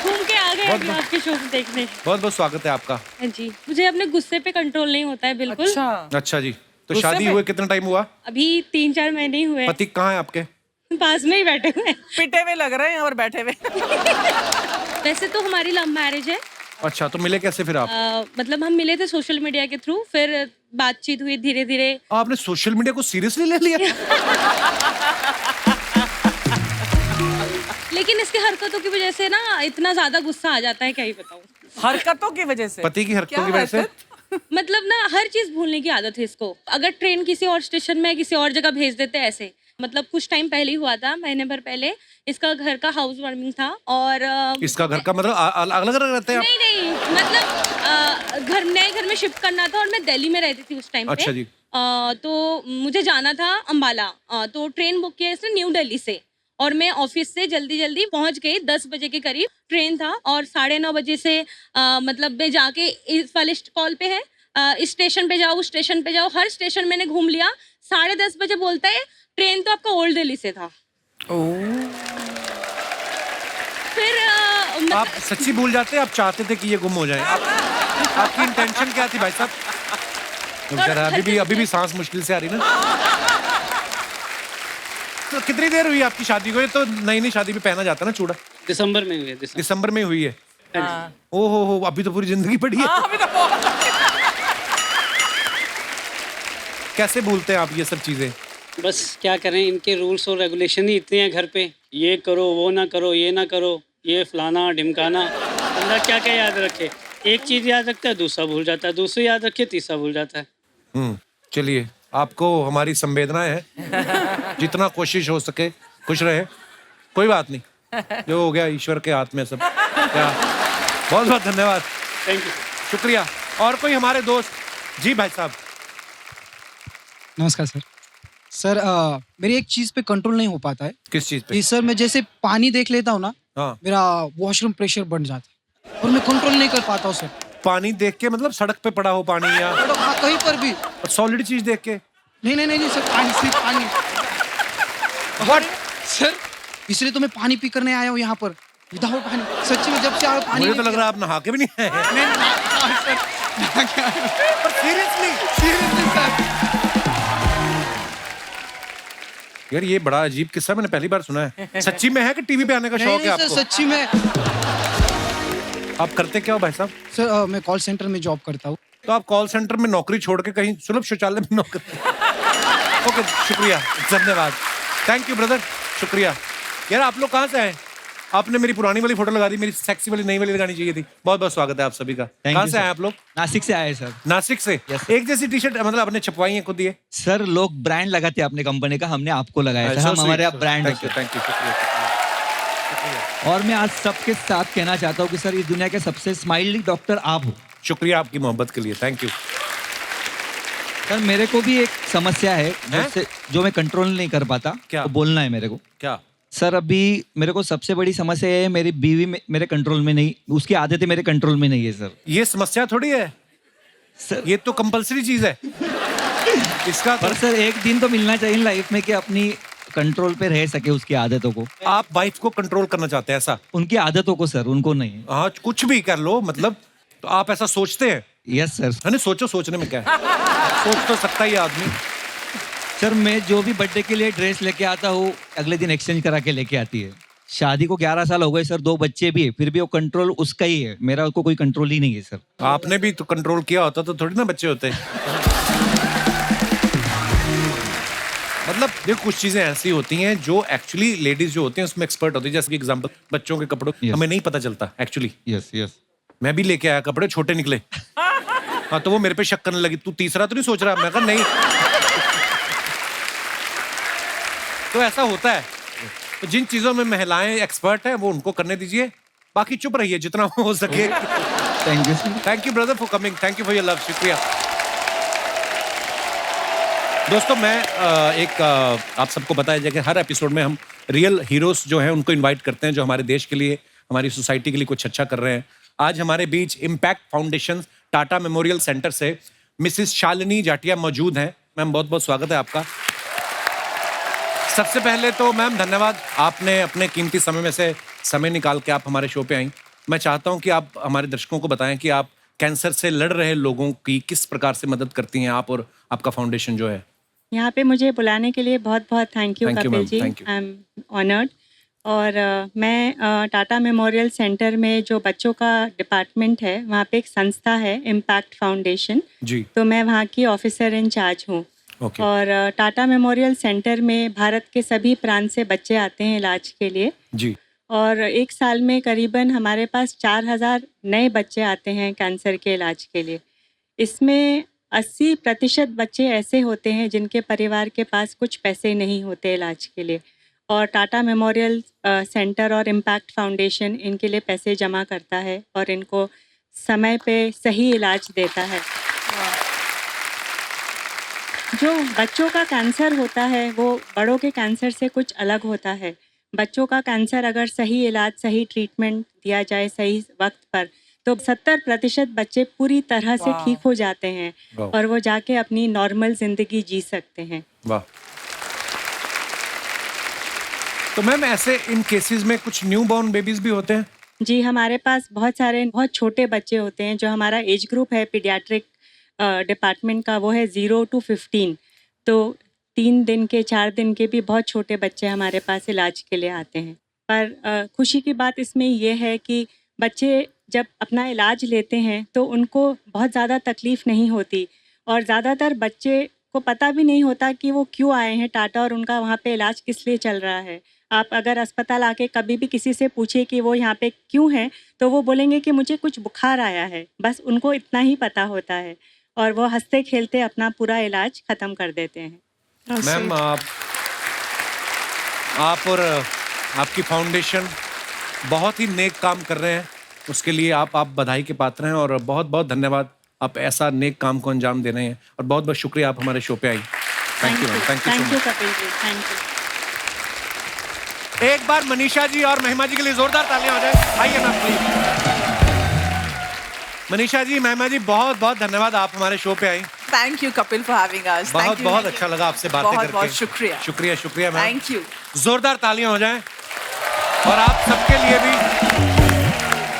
घूम के आ गए अभी आपके शो देखने। बहुत बहुत स्वागत है आपका। हाँ जी, मुझे अपने गुस्से पे कंट्रोल नहीं होता है बिल्कुल। अच्छा। अच्छा जी, तो गुस्से शादी पे? हुए कितना टाइम हुआ? अभी 3-4 महीने ही हुए हैं। पति कहाँ है आपके? पास में ही बैठे हुए हैं। पिटे हुए लग रहे हैं और बैठे हुए। वैसे तो हमारी लव मैरिज है। अच्छा, तो मिले कैसे फिर आप? मतलब हम मिले थे सोशल मीडिया के थ्रू, फिर बातचीत हुई धीरे धीरे। आपने सोशल मीडिया को सीरियसली ले लिया? लेकिन इसके हरकतों की वजह से ना इतना ज्यादा गुस्सा आ जाता है, क्या ही बताऊं। हरकतों की वजह से। पति की हरकतों की वजह से? मतलब ना हर चीज भूलने की आदत है इसको। अगर ट्रेन किसी और स्टेशन में किसी और जगह भेज देते हैं ऐसे। मतलब कुछ टाइम पहले ही हुआ था, महीने भर पहले, इसका घर का हाउस वार्मिंग था और इसका घर का मतलब अलग अलग रहते हैं आप? नहीं मतलब घर नए घर में शिफ्ट करना था और मैं दिल्ली में रहती थी उस टाइम पे। अच्छा जी। तो मुझे जाना था अंबाला, तो ट्रेन बुक किया इसने न्यू दिल्ली से, और मैं ऑफिस से जल्दी जल्दी पहुंच गई। 10 बजे के करीब ट्रेन था और 9:30 बजे से मतलब मैं जाके इस वाले कॉल पे है, इस स्टेशन पे जाओ, उस स्टेशन पे जाओ, हर स्टेशन मैंने घूम लिया। 10:30 बजे बोलता है ट्रेन तो आपका ओल्ड दिल्ली से था। फिर आप सच्ची भूल जाते, आप चाहते थे कि ये गुम हो जाए? आपकी इंटेंशन क्या थी भाई साहब? बेचारा अभी भी सांस मुश्किल से आ रही ना। तो कितनी देर हुई आपकी शादी को? ये तो नई शादी में पहना जाता है ना चूड़ा। दिसंबर में हुई है। दिसंबर में हुई है? ओ हो, अभी तो पूरी जिंदगी पड़ी है। अभी तो बहुत। कैसे भूलते हैं आप ये सब चीजें? बस क्या करें, इनके रूल्स और रेगुलेशन ही इतने हैं घर पे। ये करो, वो ना करो, ये ना करो, ये फलाना ढिमकाना। बंदा क्या क्या याद रखे? एक चीज याद रखता है, दूसरा भूल जाता है, दूसरी याद रखे, तीसरा भूल जाता है। चलिए, आपको हमारी संवेदनाएं है, जितना कोशिश हो सके खुश रहे। कोई बात नहीं, जो हो गया ईश्वर के हाथ में सब। क्या, बहुत बहुत धन्यवाद, थैंक यू, शुक्रिया। और कोई हमारे दोस्त? जी भाई साहब। नमस्कार सर। सर मेरी एक चीज पे कंट्रोल नहीं हो पाता है। किस चीज पे? कि सर मैं जैसे पानी देख लेता हूँ ना, हाँ। मेरा वॉशरूम प्रेशर बढ़ जाता है और मैं कंट्रोल नहीं कर पाता हूँ सर। पानी देख के मतलब सड़क पे पड़ा हो पानी, या हाँ, कहीं पर भी। सॉलिड चीज देख के? नहीं सर, पानी, सिर्फ पानी। व्हाट सर, इसलिए तो मैं पानी पी करने आया हूँ यहाँ पर। विदाउट पानी, सच्ची में जब से आया पानी। मुझे तो लग रहा है आप नहा के भी नहीं आए। Seriously sir. यार ये बड़ा अजीब किस्सा, मैंने पहली बार सुना है। सच्ची में है कि टीवी पे आने का शौक है नहीं सर, आपको? सच्ची में। आप करते क्या हो भाई साहब? सर मैं कॉल सेंटर में जॉब करता हूँ। तो आप कॉल सेंटर में नौकरी छोड़ के कहीं सुलभ शौचालय में नौकरी? ओके, शुक्रिया, धन्यवाद, थैंक यू ब्रदर, शुक्रिया। यार आप लोग कहाँ से आए? आपने मेरी पुरानी वाली फोटो लगा दी, मेरी सेक्सी वाली नई वाली लगानी चाहिए थी। बहुत बहुत स्वागत है आप सभी का। कहाँ से आए आप लोग? नासिक से आए सर। नासिक से? एक जैसी टी शर्ट मतलब आपने छपवाई है खुद ये? सर लोग ब्रांड लगाते हैं अपने कंपनी का, हमने आपको लगाया था, हम हमारे आप ब्रांड। थैंक यू, शुक्रिया। और मैं आज सबके साथ कहना चाहता हूँ कि सर इस दुनिया के सबसे स्माइली डॉक्टर आप हो। शुक्रिया आपकी मोहब्बत के लिए, थैंक यू। सर मेरे को भी एक समस्या है जो मैं कंट्रोल नहीं कर पाता। क्या? तो बोलना है मेरे को। क्या? सर अभी मेरे को सबसे बड़ी समस्या है, मेरी बीवी मेरे कंट्रोल में नहीं, उसकी आदतें मेरे कंट्रोल में नहीं है सर। ये समस्या थोड़ी है सर, ये तो कंपलसरी चीज है इसका। पर सर एक दिन तो मिलना चाहिए लाइफ में कि अपनी कंट्रोल पे रह सके उसकी आदतों को। आप वाइफ को कंट्रोल करना चाहते हैं ऐसा? उनकी आदतों को सर, उनको नहीं। हाँ कुछ भी कर लो मतलब, तो आप ऐसा सोचते हैं? Yes sir. नहीं सोचो, सोचने में क्या है, सोच तो सकता ही आदमी। सर मैं जो भी बर्थडे के लिए ड्रेस लेके आता हूँ अगले दिन एक्सचेंज करा के लेके आती है। शादी को 11 साल हो गए सर, 2 बच्चे भी है, फिर भी वो कंट्रोल उसका ही है, मेरा उसको कोई कंट्रोल ही नहीं है सर। आपने भी तो कंट्रोल किया होता तो थोड़ी ना बच्चे होते। मतलब देखो कुछ चीजें ऐसी होती हैं जो एक्चुअली लेडीज जो होती हैं उसमें एक्सपर्ट होती है। जैसे कि एग्जांपल बच्चों के कपड़ों, हमें नहीं पता चलता एक्चुअली। Yes yes. मैं भी लेके आया कपड़े, छोटे निकले। हाँ तो वो मेरे पे शक करने लगी, तू तीसरा तो नहीं सोच रहा? मैं कहा नहीं। तो ऐसा होता है। तो जिन चीजों में महिलाएं एक्सपर्ट है वो उनको करने दीजिए, बाकी चुप रहिए जितना हो सके। Thank you. Thank you brother for coming, thank you for your love. शुक्रिया दोस्तों। मैं आप सबको बताया जाए कि हर एपिसोड में हम रियल हीरोज जो हैं उनको इनवाइट करते हैं जो हमारे देश के लिए, हमारी सोसाइटी के लिए कुछ अच्छा कर रहे हैं। आज हमारे बीच Impact Foundation Tata Memorial Centre से मिसिस शालिनी जाटिया मौजूद हैं। मैम बहुत बहुत स्वागत है आपका। सबसे पहले तो मैम धन्यवाद, आपने अपने कीमती समय में से समय निकाल के आप हमारे शो पे आई। मैं चाहता हूं कि आप हमारे दर्शकों को बताएं कि आप कैंसर से लड़ रहे लोगों की किस प्रकार से मदद करती हैं आप और आपका फाउंडेशन जो है। यहाँ पे मुझे बुलाने के लिए बहुत बहुत thank you Kapil ji, I am honoured. और मैं टाटा मेमोरियल सेंटर में जो बच्चों का डिपार्टमेंट है वहाँ पे एक संस्था है इम्पैक्ट फाउंडेशन जी, तो मैं वहाँ की ऑफिसर इन चार्ज हूँ। और टाटा मेमोरियल सेंटर में भारत के सभी प्रांत से बच्चे आते हैं इलाज के लिए जी। और एक साल में करीबन हमारे पास 4000 नए बच्चे आते हैं कैंसर के इलाज के लिए। इसमें 80% बच्चे ऐसे होते हैं जिनके परिवार के पास कुछ पैसे नहीं होते इलाज के लिए, और टाटा मेमोरियल सेंटर और इम्पैक्ट फाउंडेशन इनके लिए पैसे जमा करता है और इनको समय पे सही इलाज देता है। जो बच्चों का कैंसर होता है वो बड़ों के कैंसर से कुछ अलग होता है। बच्चों का कैंसर अगर सही इलाज, सही ट्रीटमेंट दिया जाए सही वक्त पर, तो 70% बच्चे पूरी तरह से ठीक हो जाते हैं और वो जाके अपनी नॉर्मल जिंदगी जी सकते हैं। वाह। तो मैम ऐसे इन केसेस में कुछ न्यू बॉर्न बेबीज भी होते हैं? जी, हमारे पास बहुत सारे बहुत छोटे बच्चे होते हैं। जो हमारा एज ग्रुप है पीडियाट्रिक डिपार्टमेंट का वो है 0 to 15। तो 3 दिन के 4 दिन के भी बहुत छोटे बच्चे हमारे पास इलाज के लिए आते हैं। पर खुशी की बात इसमें ये है कि बच्चे जब अपना इलाज लेते हैं तो उनको बहुत ज़्यादा तकलीफ़ नहीं होती और ज़्यादातर बच्चे को पता भी नहीं होता कि वो क्यों आए हैं टाटा और उनका वहाँ पे इलाज किस लिए चल रहा है। आप अगर अस्पताल आके कभी भी किसी से पूछे कि वो यहाँ पे क्यों हैं तो वो बोलेंगे कि मुझे कुछ बुखार आया है, बस उनको इतना ही पता होता है और वो हंसते खेलते अपना पूरा इलाज ख़त्म कर देते हैं। मैम आप और आपकी फाउंडेशन बहुत ही नेक काम कर रहे हैं, उसके लिए आप बधाई के पात्र हैं और बहुत बहुत धन्यवाद। आप ऐसा नेक काम को अंजाम दे रहे हैं और बहुत बहुत शुक्रिया आप हमारे शो पे आई। Thank you ma'am, thank you Kapil ji, thank you. एक बार मनीषा जी और महिमा जी के लिए जोरदार तालियां हो जाए। आइए मैम प्लीज। मनीषा जी, महिमा जी, बहुत बहुत धन्यवाद आप हमारे शो पे आई। Thank you Kapil for having us. बहुत बहुत अच्छा लगा आपसे बातें करके। बहुत बहुत शुक्रिया। शुक्रिया शुक्रिया मैम, थैंक यू। जोरदार तालियां हो जाएं। और आप सबके लिए भी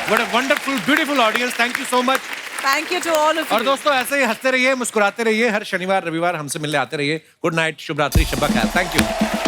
what a wonderful beautiful audience, thank you so much. Thank you to all of you. और दोस्तों ऐसे ही हंसते रहिए, मुस्कुराते रहिए, हर शनिवार रविवार हमसे मिलने आते रहिए। गुड नाइट, शुभ रात्रि, शब्बा खैर। Thank you.